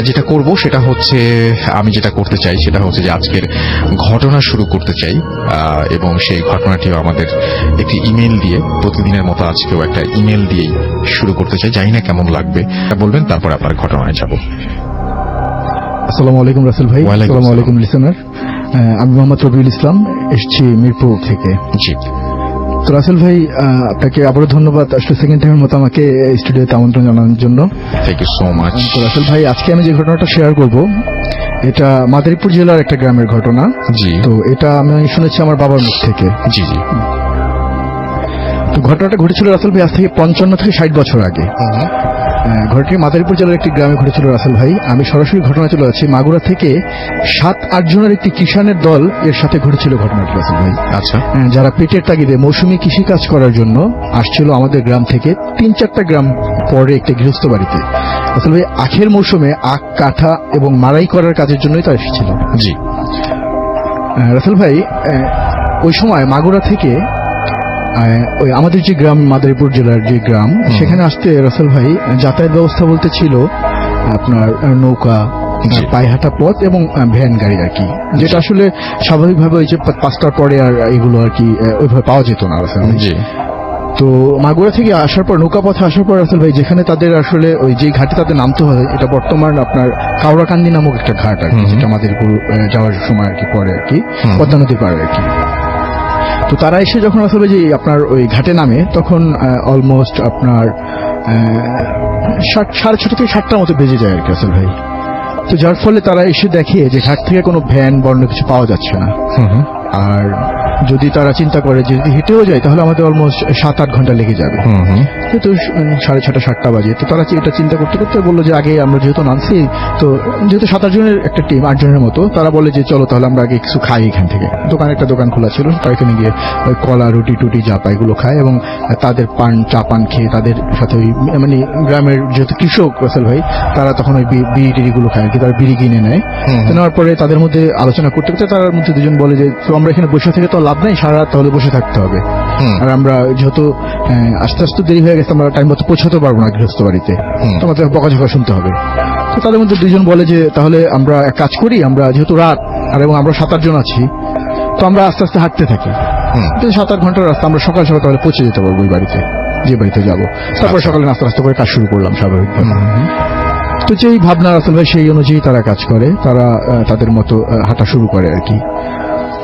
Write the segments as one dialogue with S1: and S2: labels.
S1: যেটা করব সেটা হচ্ছে, আমি যেটা করতে চাই সেটা হচ্ছে যে আজকের ঘটনা শুরু করতে চাই, এবং সেই ঘটনাটিও আমাদের একটি ইমেল দিয়ে, প্রতিদিনের মতো আজকেও একটা ইমেল দিয়েই শুরু করতে চাই। জানি না কেমন লাগবে, বলবেন, তারপর আপনার ঘটনায় যাব।
S2: আসসালামু আলাইকুম রাসেল ভাই। আসসালামু আলাইকুম লিসেনার। আমি মোহাম্মদ রবিউল ইসলাম, এসেছি মিরপুর থেকে।
S1: জি।
S2: তো রাসেল ভাই, আপনাকে আবারও ধন্যবাদ আসলে সেকেন্ড টাইমের মতো আমাকে স্টুডিওতে আমন্ত্রণ জানানোর জন্য।
S1: Thank you so much.
S2: তো রাসেল ভাই, আজকে আমি যে ঘটনাটা শেয়ার করব এটা মাদারীপুর জেলার একটা গ্রামের ঘটনা।
S1: জি।
S2: তো এটা আমি শুনেছি আমার বাবার মুখ থেকে।
S1: জি জি।
S2: তো ঘটনাটা ঘটেছিল রাসেল ভাই আজ থেকে 55 থেকে 60 বছর আগে। ঘটনাটি মাদারীপুর জেলার একটি গ্রামে ঘটেছিল রাসেল ভাই। আমি সরাসরি ঘটনা চলে যাচ্ছি। মাগুরা থেকে 7-8 জনের একটি কিষানের দল এর সাথে ঘটেছিল ঘটনাটি রাসেল ভাই।
S1: আচ্ছা।
S2: যারা পেটের তাগিদে মৌসুমী কৃষিকাজ করার জন্য আসছিল আমাদের গ্রাম থেকে 3-4টা গ্রাম পরে একটি গৃহস্থ বাড়িতে। রাসেল ভাই, আখের মৌসুমে আখ কাটা এবং মাড়াই করার কাজের জন্যই তারা এসেছিল।
S1: জি।
S2: রাসেল ভাই, ওই সময় মাগুরা থেকে ওই আমাদের যে গ্রাম, মাদারীপুর জেলার যে গ্রাম, সেখানে আসতে রাসেল ভাই যাতায়াত ব্যবস্থা বলতে ছিল আপনার নৌকা, পায়হাটা পথ এবং ভ্যান গাড়ি আর কি, যেটা আসলে স্বাভাবিকভাবে ওই যে 5টার পরে আর এগুলো আর কি ওইভাবে পাওয়া যেত না রাসেল ভাই। তো মাগুরা থেকে আসার পর, নৌকা পথে আসার পর রাসেল ভাই, যেখানে তাদের আসলে ওই যে ঘাটে তাদের নামতে হয়, এটা বর্তমান আপনার কাউরাকান্দি নামক একটা ঘাট আর কি, যেটা মাদারীপুর যাওয়ার সময় আর কি পরে আর কি, পদ্মা নদীর পাড়ে আর কি। তো তারা এসে যখন আসলে যে আপনার ওই ঘাটে নামে, তখন অলমোস্ট আপনার 6:30 থেকে 7টার মতো বেজে যায় আর কি রাসেল ভাই। তো যার ফলে তারা এসে দেখে যে ঘাট থেকে কোনো ভ্যান বর্ণ কিছু পাওয়া যাচ্ছে না। আর যদি তারা চিন্তা করে যে যদি হেঁটেও যায় তাহলে আমাদের অলমোস্ট 7-8 ঘন্টা লেগে যাবে। তো 6:30 7টা বাজে। তো তারা এটা চিন্তা করতে করতে বললো যে আগে আমরা যেহেতু নামছি, তো যেহেতু 7-8 জনের একটা টিম, 8 জনের মতো, তারা বলে যে চলো তাহলে আমরা আগে কিছু খাই এখান থেকে। একটা দোকান খোলা ছিল, তারা এখানে গিয়ে কলা, রুটি টুটি যা পায় এগুলো খায়, এবং তাদের চা পান খেয়ে তাদের সাথে ওই মানে গ্রামের যেহেতু কৃষক রাসেল ভাই, তারা তখন ওই বিড়ি টিড়িগুলো খায় আর কি, তারা বিড়ি কিনে নেয়। নেওয়ার পরে তাদের মধ্যে আলোচনা করতে করতে তার মধ্যে দুজন বলে যে তো আমরা এখানে বসে থেকে তো লাভ নাই, সারা রাত তাহলে বসে থাকতে হবে, আর আমরা যেহেতু আস্তে আস্তে দেরি হয়ে গেছে, আমরা টাইম মতো পৌঁছাতে পারবো না গৃহস্থ বাড়িতে, তো আমাদের বকাঝকা শুনতে হবে। তো তাদের মধ্যে দুজন বলে যে তাহলে আমরা এক কাজ করি, আমরা যেহেতু রাত আর এবং আমরা 7-8 জন আছি, তো আমরা আস্তে আস্তে হাঁটতে থাকি। 7-8 ঘন্টার রাস্তা, আমরা সকাল সকাল তাহলে পৌঁছে যেতে পারবো ওই বাড়িতে, যে বাড়িতে যাবো। তারপরে সকালে নাস্তা নাস্তা করে কাজ শুরু করলাম স্বাভাবিকভাবে। তো যেই ভাবনা রাসেল ভাই, সেই অনুযায়ী তারা কাজ করে, তারা তাদের মতো হাঁটা শুরু করে আর কি।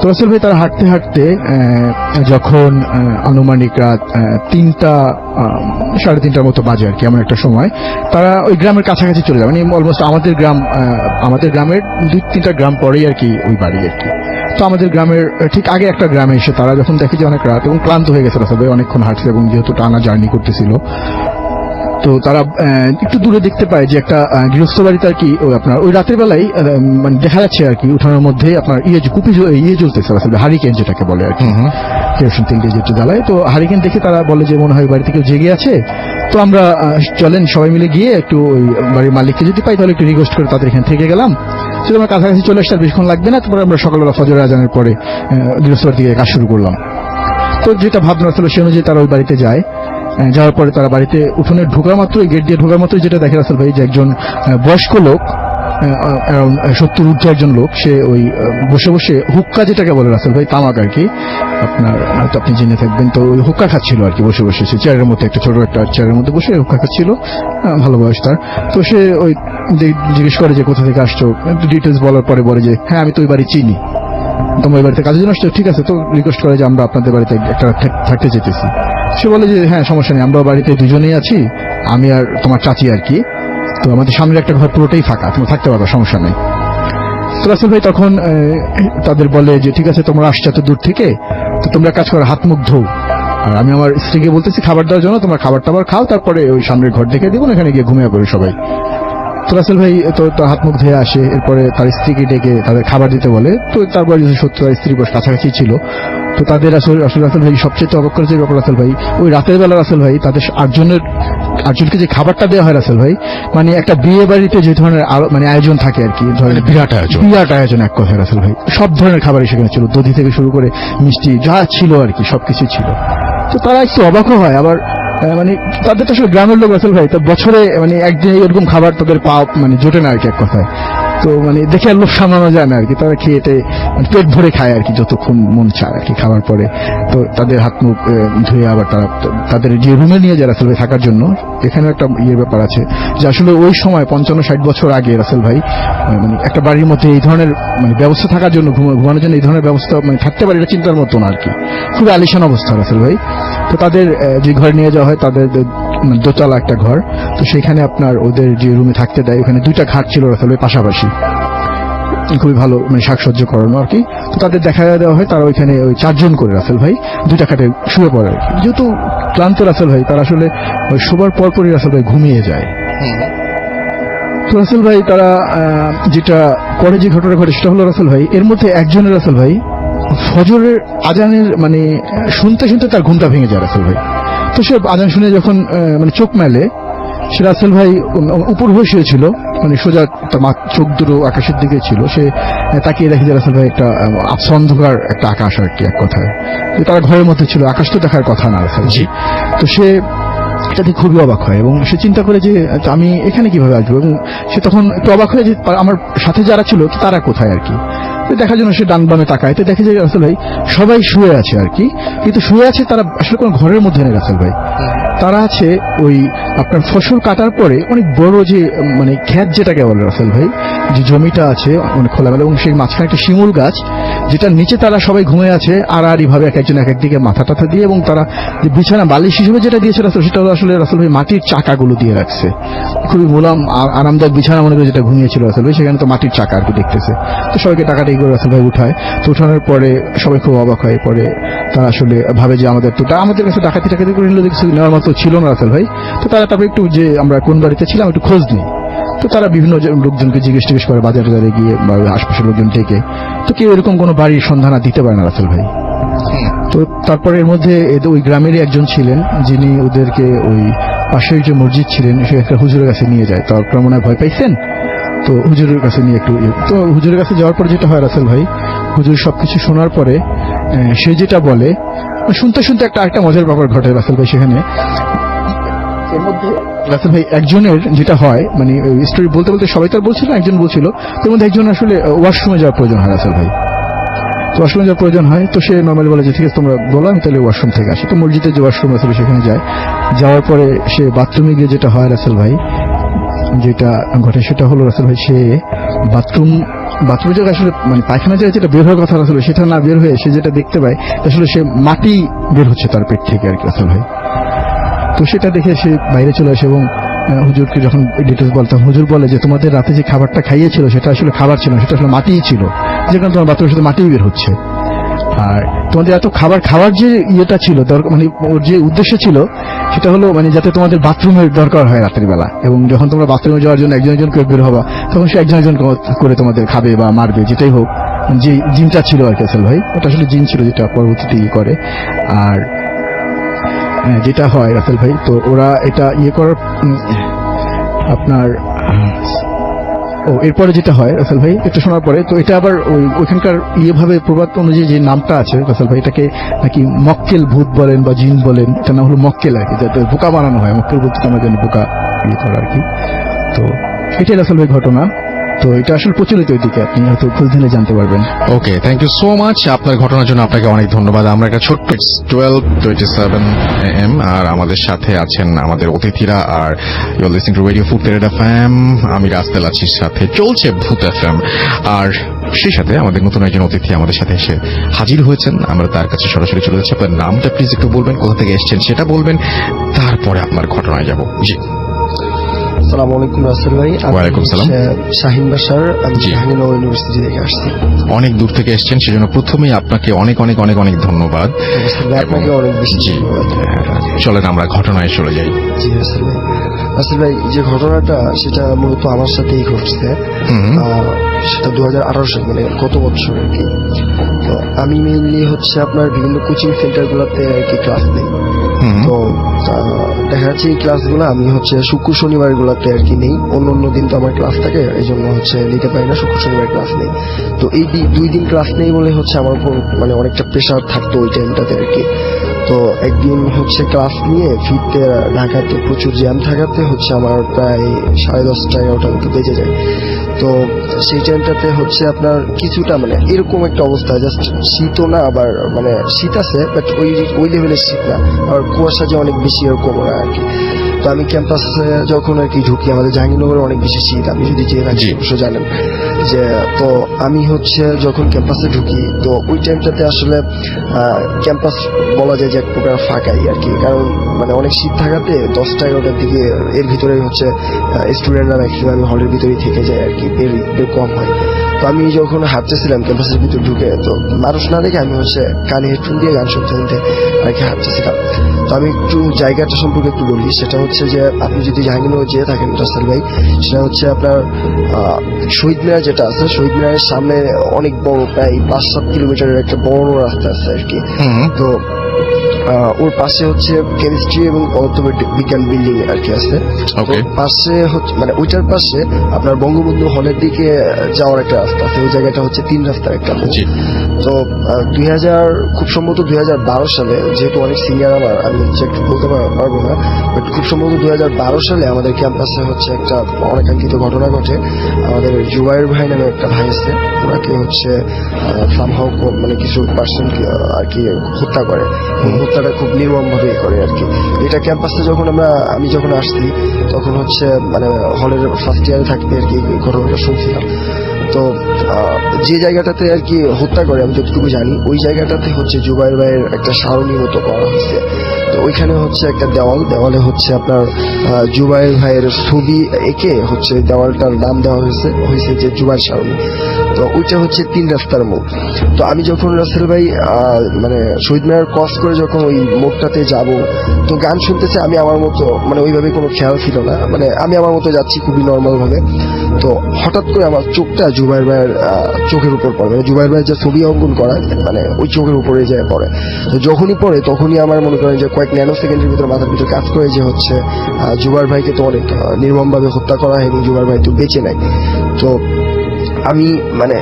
S2: তো রাসেল ভাই, তারা হাঁটতে হাঁটতে যখন আনুমানিক রাত 3টা 3:30টার মতো বাজে আর কি, এমন একটা সময় তারা ওই গ্রামের কাছাকাছি চলে যায়, মানে অলমোস্ট আমাদের গ্রামের 2-3টা গ্রাম পরেই আর কি ওই বাড়ি আর কি। তো আমাদের গ্রামের ঠিক আগে একটা গ্রামে এসে তারা যখন দেখে যে অনেক রাত এবং ক্লান্ত হয়ে গেছে রাসেল ভাই, অনেকক্ষণ হাঁটছে এবং যেহেতু টানা জার্নি করতেছিল, তো তারা একটু দূরে দেখতে পায় যে একটা গৃহস্থ বাড়িতে আর কি আপনার ওই রাতের বেলায় মানে দেখা যাচ্ছে আর কি উঠানোর মধ্যে আপনার ইয়ে জ্বলতেছে আসলে, হারিকেন যেটাকে বলে আর কি, কেরোসিন তেল দিয়ে যেটা জ্বালায়। তো হারিকেন দেখে তারা বলে যে মনে হয় বাড়িতে কেউ জেগে আছে, তো আমরা চলেন সবাই মিলে গিয়ে একটু ওই বাড়ির মালিককে যদি পাই তাহলে একটু রিকোয়েস্ট করে তাদের এখানে থেকে গেলাম, যদি আমরা কাছাকাছি চলে আসতে আর বেশিক্ষণ লাগবে না। তারপরে আমরা সকালবেলা ফজর আজানের পরে গৃহস্থ বাড়ি থেকে কাজ শুরু করলাম। তো যেটা ভাবনা আসলে সে অনুযায়ী তারা ওই বাড়িতে যায়। যাওয়ার পরে তারা বাড়িতে উঠোনে ঢোকার মাত্র, গেট দিয়ে ঢোকার মাত্র যেটা দেখে রাসেল ভাই, যে একজন বয়স্ক লোক, 70 ঊর্ধ্ব একজন লোক, সে ওই বসে বসে হুক্কা যেটাকে বলে রাসেল ভাই, তামাক আর কি, আপনার হয়তো আপনি জেনে থাকবেন। তো ওই হুক্কা খাচ্ছিল আর কি, বসে বসে সে চেয়ারের মধ্যে, একটা ছোট একটা চেয়ারের মধ্যে বসে হুক্কা খাচ্ছিল, ভালো বয়স তার। তো সে ওই জিজ্ঞেস করে যে কোথা থেকে আসছো, ডিটেলস বলার পরে বলে যে হ্যাঁ আমি তো ওই বাড়ি চিনি, তোমার বাড়িতে কাজের জন্য আসছো, ঠিক আছে। তো রিকোয়েস্ট করে যে আমরা আপনাদের বাড়িতে একটা থাকতে যেতেছি। সে বলে যে হ্যাঁ সমস্যা নেই, আমরা বাড়িতে দুজনেই আছি, আমি আর তোমার চাচি আর কি, তো আমাদের সামনের একটা ঘর পুরোটাই ফাঁকা, তুমি থাকতে পারবে, সমস্যা নেই। তো রাসেল ভাই তখন তাদের বলে যে ঠিক আছে তোমরা আসছো এত দূর থেকে, তো তোমরা কাজ করো, হাত মুখ ধোও, আর আমি আমার স্ত্রীকে বলতেছি খাবার দেওয়ার জন্য, তোমরা খাবার টাবার খাও, তারপরে ওই সামনের ঘর দেখে দিব, এখানে গিয়ে ঘুমিয়ে পড়ে সবাই। তো রাসেল ভাই তো হাত মুখ ধুয়ে আসে, এরপরে তার স্ত্রীকে ডেকে তাদের খাবার দিতে বলে। তো তারপরে সত্যি তার স্ত্রী কাছাকাছি ছিল, তো তাদের আসলে রাসেল ভাই সবচেয়ে অবাক করেছে ব্যাপার রাসেল ভাই, ওই রাতের বেলা রাসেল ভাই তাদের 8জনকে যে খাবারটা দেওয়া হয় রাসেল ভাই, মানে একটা বিয়ে বাড়িতে যে ধরনের মানে আয়োজন থাকে আর কি, ধরেন বিরাট আয়োজন এক কথায় রাসেল ভাই, সব ধরনের খাবারই সেখানে ছিল, দধি থেকে শুরু করে মিষ্টি যা ছিল আর কি সবকিছু ছিল। তো তারা একটু অবাকও হয়, আবার মানে তাদের তো আসলে গ্রামের লোক রাসেল ভাই, তো বছরে মানে একদিন এরকম খাবার তাদের পাওয়া মানে জোটে না আর কি এক কথায়। তো মানে দেখে আর লোভ সামলানো যায় না আর কি, তারা খেয়েতে মানে পেট ভরে খায় আর কি, যতক্ষণ মন চায় আর কি খাবার পরে। তো তাদের হাত মুখ ধুয়ে আবার তারা তাদের যে রুমে নিয়ে যায় রাসেল ভাই থাকার জন্য, এখানেও একটা ইয়ের ব্যাপার আছে যে আসলে ওই সময় 55-60 বছর আগে রাসেল ভাই মানে একটা বাড়ির মধ্যে এই ধরনের মানে ব্যবস্থা থাকার জন্য, ঘুমানোর জন্য এই ধরনের ব্যবস্থা মানে থাকতে পারে এটা চিন্তার মতো না আর কি, খুবই আলিশান অবস্থা রাসেল ভাই। তো তাদের যে ঘরে নিয়ে যাওয়া হয় তাদের মানে দোতলা একটা ঘর, তো সেখানে আপনার ওদের যে রুমে থাকতে দেয় ওখানে 2টা খাট ছিল রাসেল ভাই পাশাপাশি, খুবই ভালো মানে সাজসজ্জা করানো আর কি। তো তাদের দেখা দেওয়া হয় তারা ওইখানে ওই 4 জন করে রাসেল ভাই 2টা খাটে শুয়ে পড়ে আর কি। যেহেতু ক্লান্ত রাসেল ভাই, তারা আসলে ওই শোবার পরপরই রাসেল ভাই ঘুমিয়ে যায়। তো রাসেল ভাই তারা যেটা পরে যে ঘটনা ঘটে সেটা হলো রাসেল ভাই, এর মধ্যে একজনের রাসেল ভাই ফজরের আজানের মানে শুনতে শুনতে তার ঘুমটা ভেঙে যায় রাসেল ভাই। তো সে আজান শুনে যখন মানে চোখ মেলে, সে রাসেল ভাই উপর হয়ে শুয়েছিল, মানে সোজা চোখ দুটো আকাশের দিকে ছিল। সে তাকিয়ে দেখে যে রাসেল ভাই একটা আবছা অন্ধকার একটা আকাশ আর কি এক কথায়, যে তারা ঘরের মধ্যে ছিল, আকাশ তো দেখার কথা না রাসেল জি। তো সে এটাতে খুবই অবাক হয় এবং সে চিন্তা করে যে আমি এখানে কিভাবে আসবো, এবং সে তখন একটু অবাক হয় যে আমার সাথে যারা ছিল তারা কোথায় আর কি। দেখার জন্য সে ডান বামে তাকায়, তো দেখে যে রাসেল ভাই সবাই শুয়ে আছে আর কি, কিন্তু শুয়ে আছে তারা আসলে কোনো ঘরের মধ্যে নেই রাসেল ভাই, তারা আছে ওই আপনার ফসল কাটার পরে অনেক বড় যে মানে ক্ষেত যেটাকে বলে রাসেল ভাই, যে জমিটা আছে অনেক খোলামেলা, এবং সেই মাঝখানে একটা শিমুল গাছ যেটার নিচে তারা সবাই ঘুমিয়ে আছে আড়াআড়ি ভাবে, এক একজন এক একদিকে মাথা টাথা দিয়ে, এবং তারা যে বিছানা বালিশ হিসেবে যেটা দিয়েছে রাসেল, সেটা হলো আসলে রাসেল ভাই মাটির চাকাগুলো দিয়ে রাখছে, খুবই মোলাম আরামদায়ক বিছানা মনে করে যেটা ঘুমিয়েছিল রাসেল ভাই, সেখানে তো মাটির চাকা আর কি দেখতেছে। তো সবাইকে টাকাটাকি করে রাসেল ভাই উঠায়, তো উঠানোর পরে সবাই খুব অবাক হয়। পরে তারা আসলে ভাবে যে আমাদের কাছে ডাকাতি টাকাতি করে নিলে কিছু নেওয়ার মতো ছিল না রাসেল ভাই। তো তারা তারপরে একটু যে আমরা কোন বাড়িতে ছিলাম একটু খোঁজ নিই, তো তারা বিভিন্ন লোকজনকে জিজ্ঞেস করে বাজারে গিয়ে বা আশপাশের লোকজন থেকে, তো কেউ এরকম কোনো বাড়ির সন্ধান দিতে পারে না রাসেল ভাই। তো তারপরে এর মধ্যে ওই গ্রামেরই একজন ছিলেন যিনি ওদেরকে ওই পাশের যে মসজিদ ছিলেন সে একটা হুজুরের কাছে নিয়ে যায়, তো আপনারা মনে হয় ভয় পাইছেন, তো হুজুরের কাছে নিয়ে একটু, তো হুজুরের কাছে যাওয়ার পরে যেটা হয় রাসেল ভাই, হুজুর সবকিছু শোনার পরে সে যেটা বলে, শুনতে শুনতে একটা মজার ব্যাপার ঘটে রাসেল ভাই সেখানে। এর মধ্যে রাসেল ভাই একজনের যেটা হয় মানে স্টোরি বলতে বলতে সবাই তার বলছিল, একজন বলছিল, তার মধ্যে একজন আসলে ওয়াশরুমে যাওয়ার প্রয়োজন হয় রাসেল ভাই। তো ওয়াশরুমে যাওয়ার প্রয়োজন হয়, তো সে নর্মালি বলে যে ঠিক আছে তোমরা বলো, আমি তাহলে ওয়াশরুম থেকে আসি। তো মসজিদের যে ওয়াশরুম আছে সেখানে যায়, যাওয়ার পরে সে বাথরুমে গিয়ে যেটা হয় রাসেল ভাই, যেটা ঘটে সেটা হলো রাসেল ভাই সে বাথরুমে জায়গায় আসলে মানে পায়খানা জায়গায় যেটা বের হওয়ার কথা রাসেল সেটা না বের হয়ে সে যেটা দেখতে পায় আসলে সে মাটি বের হচ্ছে তার পেট থেকে আর কি রাসেল ভাই। তো সেটা দেখে সে বাইরে চলে আসে এবং হুজুরকে যখন ডিটেলস বলতাম, হুজুর বলে যে তোমাদের রাতে যে খাবারটা খাইয়েছিল সেটা আসলে খাবার ছিল না, সেটা আসলে মাটিই ছিল, যেখানে তোমার বাথরুমের সাথে মাটিই বের হচ্ছে। আর তোমাদের এত খাবার যে ইয়েটা ছিল মানে ওর যে উদ্দেশ্য ছিল সেটা হলো মানে যাতে তোমাদের বাথরুমের দরকার হয় রাত্রি বেলা, এবং যখন তোমরা বাথরুমে যাওয়ার জন্য একজন করে বের হবা তখন সে একজন করে তোমাদের খাবে বা মারবে, যেটাই হোক। যে জিনটা ছিল আর কি রাসেল ভাই, ওটা আসলে জিন ছিল যেটা পরবর্তীতে করে। আর যেটা হয় রাসেল ভাই, তো ওরা এটা করার আপনার এরপরে যেটা হয় রাসেল ভাই, এটা শোনার পরে তো এটা আবার ওইখানকার ভাবে প্রবাদ অনুযায়ী যে নামটা আছে রাসেল ভাই, এটাকে নাকি মক্কেল ভূত বলেন বা জিন বলেন, এটা নাম হলো মক্কেল আর কি, যাতে বোকা বানানো হয়, মক্কেল বলতে তোমরা জানি বোকা করা আর কি। তো এটাই রাসেল ভাই ঘটনা। তো এটা আসলে প্রচলিত ওইদিকে, আপনি হয়তো খোঁজ দিলে জানতে পারবেন।
S1: ওকে, থ্যাংক ইউ সো মাচ আপনার ঘটনার জন্য, আপনাকে অনেক ধন্যবাদ। আমরা একটা ছোট্ট 12:27 AM আর আমাদের সাথে আছেন আমাদের অতিথিরা, আর you are listening to radio Foorti FM. আমি রাস্তেল আছি, সাথে চলছে ভূত এফএম, আর সেই সাথে আমাদের নতুন একজন অতিথি আমাদের সাথে এসে হাজির হয়েছেন। আমরা তার কাছে সরাসরি চলে যাচ্ছি। আপনার নামটা প্লিজ একটু বলবেন, কোথা থেকে এসেছেন সেটা বলবেন, তারপরে আপনার ঘটনায় যাব। জি,
S3: আসসালামু আলাইকুম রাসেল ভাই।
S1: ওয়ালাইকুম সালাম।
S3: শাহিন বাশার, আমি জাহাঙ্গীরনগর ইউনিভার্সিটি থেকে আসছি।
S1: অনেক দূর থেকে এসেছেন, সেজন্য প্রথমেই আপনাকে অনেক অনেক অনেক অনেক ধন্যবাদ।
S3: আপনাকে অনেক বেশি ধন্যবাদ।
S1: চলেন আমরা ঘটনায় চলে যাই।
S3: জি রাসেল ভাই। রাসেল ভাই, যে ঘটনাটা সেটা মূলত আমার সাথেই ঘটছে। সেটা 2018 সাল মানে গত বছর আর কি। তো আমি মেইনলি হচ্ছে আপনার বিভিন্ন কোচিং সেন্টার গুলাতে আর কি ক্লাস নেই। তো দেখা যাচ্ছে এই ক্লাসগুলো আমি হচ্ছে শুক্র শনিবার গুলাতে আর কি নেই, অন্য দিন তো আমার ক্লাস থাকে, এই জন্য হচ্ছে নিতে পারি না, শুক্র শনিবার ক্লাস নেই। তো এই 2 দিন ক্লাস নেই বলে হচ্ছে আমার উপর মানে অনেকটা প্রেশার থাকতো ওই টাইমটাতে আর কি। তো একদিন হচ্ছে ক্লাস নিয়ে ফিরতে ঢাকাতে প্রচুর জ্যাম থাকাতে হচ্ছে আমার প্রায় 10:30 11টার মতো বেজে যায়। তো সেই টাইমটাতে হচ্ছে আপনার কিছুটা মানে এরকম একটা অবস্থা, জাস্ট শীতও না, আবার মানে শীত আছে বাট ওই লেভেলের শীত না, আর কুয়াশা যে অনেক বেশি এরকম না আর কি। তো আমি ক্যাম্পাসে যখন আর কি ঢুকি, আমাদের জাহাঙ্গীরনগরে অনেক বেশি শীত, আপনি যদি যেয়ে থাকেন
S1: জি।
S3: অবশ্য জানেন যে। তো আমি হচ্ছে যখন ক্যাম্পাসে ঢুকি, তো ওই টাইমটাতে আসলে ক্যাম্পাস বলা যায় যে এক প্রকার ফাঁকাই আর কি, কারণ মানে অনেক শীত থাকাতে 10টা 11টার দিকে এর ভিতরে হচ্ছে স্টুডেন্টরা ম্যাক্সিমাম হলের ভিতরেই থেকে যায় আর কি, বের কম হয়। তো আমি যখন হাঁটতেছিলাম ক্যাম্পাসের ভিতর ঢুকে, তো মানুষ না দেখে আমি হচ্ছে কানে হেডফোন দিয়ে গান শুনতে শুনতে আর কি হাঁটতেছিলাম। তো আমি একটু জায়গাটা সম্পর্কে একটু বলি, সেটা হচ্ছে যে আপনি যদি জাহাঙ্গীরনগর যেয়ে থাকেন রাসেল ভাই, সেটা হচ্ছে আপনার শহীদ মিনার যেটা আছে, শহীদ মিনারের সামনে অনেক বড় প্রায় 5-7 কিলোমিটারের একটা বড় রাস্তা আছে আর কি। তো ওর পাশে হচ্ছে কেমিস্ট্রি এবং পদার্থ বিজ্ঞান বিল্ডিং আর কি আছে।
S1: Okay.
S3: তো পাশে হচ্ছে মানে ওইটার পাশে আপনার বঙ্গবন্ধু হলের দিকে যাওয়ার একটা রাস্তা আছে, ওই জায়গাটা হচ্ছে 3 রাস্তার একটা মোড়।
S1: জি।
S3: তো খুব সম্ভবত 2012 সালে, যেহেতু অনেক সিনিয়র আমার, আমি হচ্ছে একটু বলতে পারবো না, বাট খুব সম্ভবত 2012 সালে আমাদের ক্যাম্পাসে হচ্ছে একটা অনাকাঙ্ক্ষিত ঘটনা ঘটে। আমাদের জুবাইর ভাই নামে একটা ভাই আছে, ওনাকে হচ্ছে সামহাও মানে কিছু পার্সন আর কি হত্যা করে, এবং হত্যাটা খুব নির্মম ভাবে করে আর কি। এটা ক্যাম্পাসে আমি যখন আসছি, তখন হচ্ছে মানে হলের ফার্স্ট ইয়ারে থাকতে আর কি এই ঘটনাটা শুনছিলাম। তো যে জায়গাটাতে আর কি হত্যা করে, আমি যতটুকু জানি, ওই জায়গাটাতে হচ্ছে জুবাইর ভাইয়ের একটা সারণী মতো করা হয়েছে। তো ওইখানে হচ্ছে একটা দেওয়ালে হচ্ছে আপনার জুবাইর ভাইয়ের ছবি এঁকে হচ্ছে দেওয়ালটার নাম দেওয়া হয়েছে যে জুবাইর সারণী। তো ওইটা হচ্ছে 3 রাস্তার মোড়। তো আমি যখন রাসেল ভাই মানে শহীদ মিনার ক্রস করে যখন ওই মোড়টাতে যাব, তো গান শুনতেছে, আমি আমার মতো মানে ওইভাবে কোনো খেয়াল ছিল না, মানে আমি আমার মতো যাচ্ছি খুবই নর্মাল ভাবে। তো হঠাৎ করে আমার চোখটা জুবাইর ভাইয়ের চোখের উপর পড়ে, মানে জুবাইর ভাইয়ের যে ছবি অঙ্কন করা মানে ওই চোখের উপরে যায় পড়ে। তো যখনই পড়ে তখনই আমার মনে করেন যে কয়েক ন্যানো সেকেন্ডের ভিতরে মাথার ভিতরে কাজ করে যে হচ্ছে জুবাইর ভাইকে তো অনেক নির্মম ভাবে হত্যা করা হয় এবং জুবাইর ভাই তো বেঁচে নাই। তো আমি মানে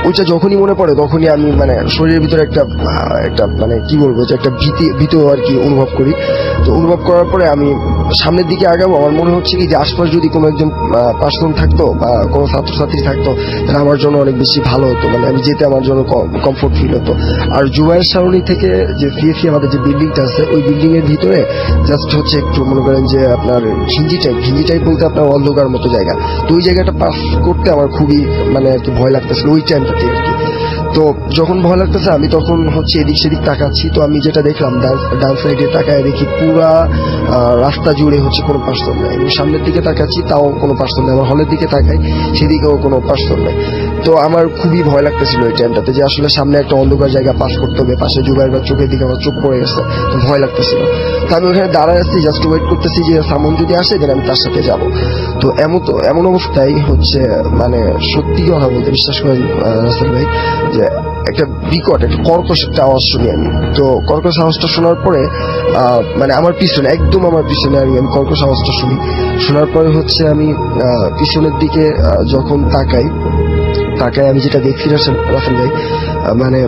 S3: ওইটা যখনই মনে পড়ে তখনই আমি মানে শরীরের ভিতরে একটা মানে কি বলবো যে একটা ভীত আর কি অনুভব করি। তো অনুভব করার পরে আমি সামনের দিকে আগাবো, আমার মনে হচ্ছে কি যে আশপাশ যদি কোনো একজন পার্সন থাকতো বা কোনো ছাত্রছাত্রী থাকতো, তাহলে আমার জন্য অনেক বেশি ভালো হতো, মানে আমি যেতে আমার জন্য কমফোর্ট ফিল হতো। আর জুবাইর সারণী থেকে যে সিএসসি আমাদের যে বিল্ডিংটা আছে, ওই বিল্ডিং এর ভিতরে জাস্ট হচ্ছে একটু মনে করেন যে আপনার ঘিঞ্জি টাইপ বলতে আপনার অন্ধকার মতো জায়গা। তো ওই জায়গাটা পাস করতে আমার খুবই মানে একটু ভয় লাগতেছিল ওই টাইমটাতে আর কি। তো যখন ভয় লাগতেছে আমি তখন হচ্ছে এদিক সেদিক তাকাচ্ছি। তো আমি যেটা দেখলাম, ডান সাইডে তাকায় দেখি পুরা রাস্তা জুড়ে হচ্ছে কোনো পার্সন নাই, এবং সামনের দিকে তাকাচ্ছি তাও কোনো পার্সন নেই, আমার হলের দিকে তাকাই সেদিকেও কোনো পার্সন নেই। তো আমার খুবই ভয় লাগতেছিল ওই টাইমটাতে যে আসলে সামনে একটা অন্ধকার জায়গা পাস করতে হবে, পাশে জুবাইর বা চোখের দিকে আমার চোখ পড়ে গেছে, তো ভয় লাগতেছিল। তো আমি ওখানে দাঁড়ায় আসছি, জাস্ট ওয়েট করতেছি যে সামন যদি আসে দেন আমি তার সাথে যাব। তো এমন অবস্থায় হচ্ছে মানে সত্যি কথা বলতে, বিশ্বাস করেন রাসেল ভাই, যে একটা বিকট একটা কর্কশ একটা আওয়াজ শুনি আমি। তো কর্কশ আওয়াজটা শোনার পরে মানে আমার পিছনে আমি কর্কশ আওয়াজটা শোনার পরে হচ্ছে আমি পিছনের দিকে যখন তাকাই আমি যেটা দেখছি রাসেল ভাই, মানে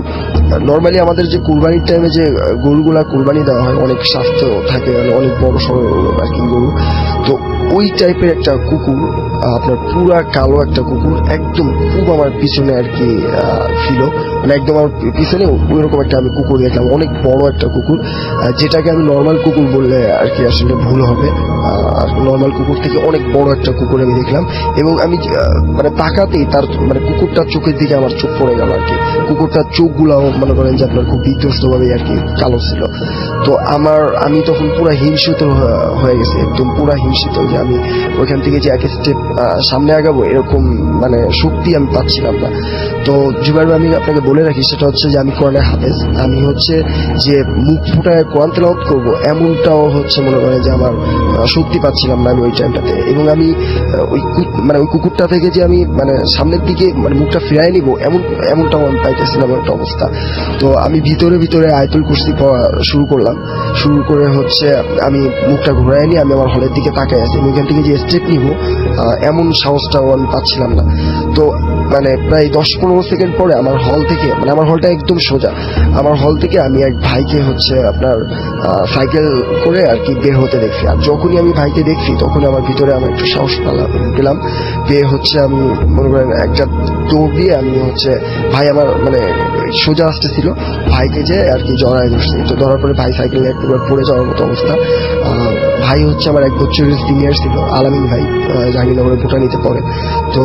S3: নর্মালি আমাদের যে কুরবানির টাইমে যে গরুগুলা কুরবানি দেওয়া হয়, অনেক স্বাস্থ্য থাকে, মানে অনেক বড় সড়ো আর কি গরু। তো ওই টাইপের একটা কুকুর, আপনার পুরা কালো একটা কুকুর একদম খুব আমার পিছনে আর কি ছিল, মানে একদম আমার পিছনে ওইরকম একটা আমি কুকুর দেখলাম, অনেক বড় একটা কুকুর, যেটাকে আমি নর্মাল কুকুর বললে আর কি আসলে ভুল হবে। নর্মাল কুকুর থেকে অনেক বড় একটা কুকুর আমি দেখলাম, এবং আমি মানে তাকাতেই তার মানে কুকুরটার চোখের দিকে আমার চোখ পড়ে গেল আর কি। কুকুরটার চোখগুলাও মনে করেন যে আপনার খুব বিধ্বস্ত ভাবে আর কি কালো ছিল। তো আমি তখন পুরা হিংসিত হয়ে গেছে, একদম পুরা হিংসিত, যে আমি ওইখান থেকে যে এক স্টেপ সামনে আগাবো এরকম মানে শক্তি আমি পাচ্ছিলাম না। তো জুবাইর ভাই, আমি আপনাকে বলে রাখি, সেটা হচ্ছে যে আমি কোরআনের হাফেজ, আমি হচ্ছে যে মুখ ফুটায় কোরআন তেলাওয়াত করবো এমনটাও হচ্ছে মনে করেন যে আমার শক্তি পাচ্ছিলাম না আমি ওই টাইমটাতে। এবং আমি ওই কুকুরটা থেকে যে আমি মানে সামনের দিকে মানে মুখটা ফিরাই নিব এমনটাও আমি পাইতেছিলাম একটা অবস্থা। তো আমি ভিতরে আয়াতুল কুরসি পড়া শুরু করে হচ্ছে আমি মুখটা ঘুরাই নিয়ে আমি আমার হলের দিকে তাকাই। তাকায় আছে, আমি ওইখান থেকে যে স্টেপ নিব এমন সাহসটাও আমি পাচ্ছিলাম না। তো মানে প্রায় 10-15 সেকেন্ড পরে আমার হল থেকে, মানে আমার হলটা একদম সোজা, আমার হল থেকে আমি এক ভাইকে হচ্ছে আপনার সাইকেল করে আর কি বের হতে দেখছি। আর যখনই আমি ভাইকে দেখছি তখন আমার ভিতরে আমার একটু সাহস পেলাম, পেয়ে হচ্ছে আমি মনে করেন একটা দৌড় দিয়ে আমি হচ্ছে ভাই আমার মানে সোজা আসতেছিল, ভাইকে যে আর কি জড়ায় ধরছি। তো ধরার পরে ভাই সাইকেল একবার পড়ে যাওয়ার মতো অবস্থা। ভাই হচ্ছে আমার 1 বছরের সিনিয়র ছিল, আলামিন ভাই, জাহাঙ্গীরনগরে ভুটানিতে পড়ে। তো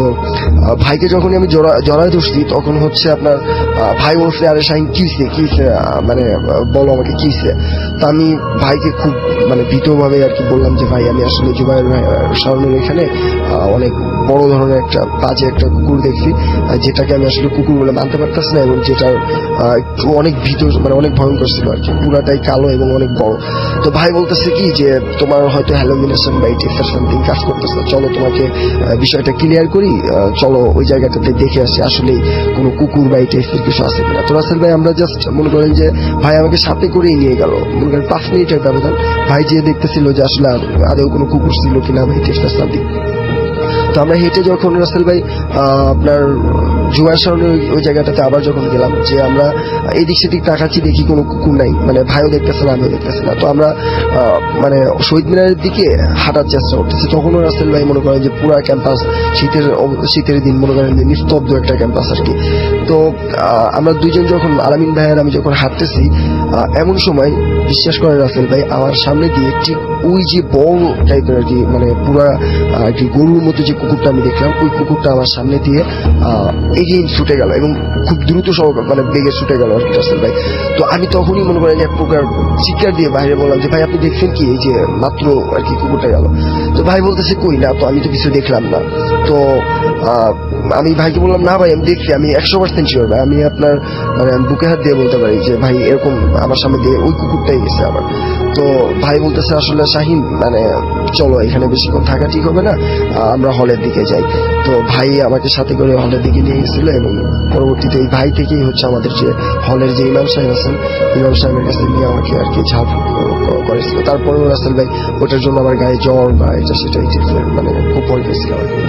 S3: ভাইকে যখনই আমি জড়ায় ধরছি তখন হচ্ছে আপনার ভাই বলছে, আরে শাহিন কিসে মানে বলো আমাকে কিসে। তো আমি ভাইকে খুব মানে ভীতভাবে আর কি বললাম যে ভাই আমি আসলে জুবাইর শাওনের এখানে অনেক বড় ধরনের একটা বাজে একটা কুকুর দেখছি, যেটাকে আমি আসলে কুকুর বলে মানতে পারতেছি না, এবং যেটার একটু অনেক ভীত মানে অনেক ভয়ঙ্কর ছিল আর কি, পুরাটাই কালো এবং অনেক বড়। তো ভাই বলতেছে কি যে তোমার হয়তো হ্যালোমিনেশন বা ইটিএফ সামথিং কাজ করতেছে, চলো তোমাকে বিষয়টা ক্লিয়ার করি, চলো ওই জায়গাটাতে দেখে আসি আসলে কোনো কুকুর বা ইটিএফ এর কিছু আছে কিনা। তো রাসেল ভাই আমরা জাস্ট মনে করেন যে ভাই আমাকে সাথে করেই নিয়ে গেল, মনে করেন 5 মিনিটের ব্যবধান। ভাই যে দেখতেছিল যে আসলে আদৌ কোনো কুকুর ছিল কিনা বা ইটিএফ সামথিং। তো আমরা হেঁটে যখন রাসেল ভাই আপনার জুবাইর শাওনের ওই জায়গাটাতে আবার যখন গেলাম, যে আমরা এদিক সেদিক তাকাচ্ছি, দেখি কোনো কুকুর নাই, মানে ভাইও দেখতেছে না আমিও দেখতেছি না। তো আমরা মানে শহীদ মিনারের দিকে হাঁটার চেষ্টা করতেছি, তখনও রাসেল ভাই মনে করেন যে পুরা ক্যাম্পাস শীতের দিন মনে করেন যে নিস্তব্ধ একটা ক্যাম্পাস আর কি। তো আমরা দুইজন যখন আলামিন ভাই আর আমি যখন হাঁটতেছি, এমন সময় বিশ্বাস করেন রাসেল ভাই আমার সামনে দিয়ে ঠিক ওই যে বড় টাইপের আর কি মানে পুরা আর কি গরুর মতো যে কুকুরটা আমি দেখলাম, ওই কুকুরটা আমার সামনে দিয়ে এগিয়ে ছুটে গেল এবং খুব দ্রুত মানে বেগে ছুটে গেল আর কি রাসেল ভাই। তো আমি তখনই মনে করেন এক প্রকার চিৎকার দিয়ে বাইরে বললাম যে ভাই আপনি দেখছেন কি, এই যে মাত্র আর কি কুকুরটা গেল। তো ভাই বলতেছে কই না, তো আমি তো কিছু দেখলাম না। তো আমি ভাইকে বললাম না ভাই আমি দেখছি, আমি 100% শিওর ভাই, আমি আপনার মানে বুকে হাত দিয়ে বলতে পারি যে ভাই এরকম আমার সামনে দিয়ে ওই কুকুরটাই গেছে আমার। তো ভাই বলতেছে আসলে শাহিন মানে চলো এখানে বেশিক্ষণ থাকা ঠিক হবে না, আমরা হলের দিকে যাই। তো ভাই আমাকে সাথে করে হলের দিকে নিয়ে গেছিল এবং পরবর্তীতে এই ভাই থেকেই হচ্ছে আমাদের যে হলের যে ইমাম সাহেব আছেন, ইমাম সাহেবের কাছে নিয়ে আমাকে আর কি ঝাড়ফুঁক করেছিল। তারপরেও রাসেল ভাই ওটার জন্য আমার গায়ে জ্বর বা এটা সেটা মানে খুব ভয় পেয়েছিল আর কি।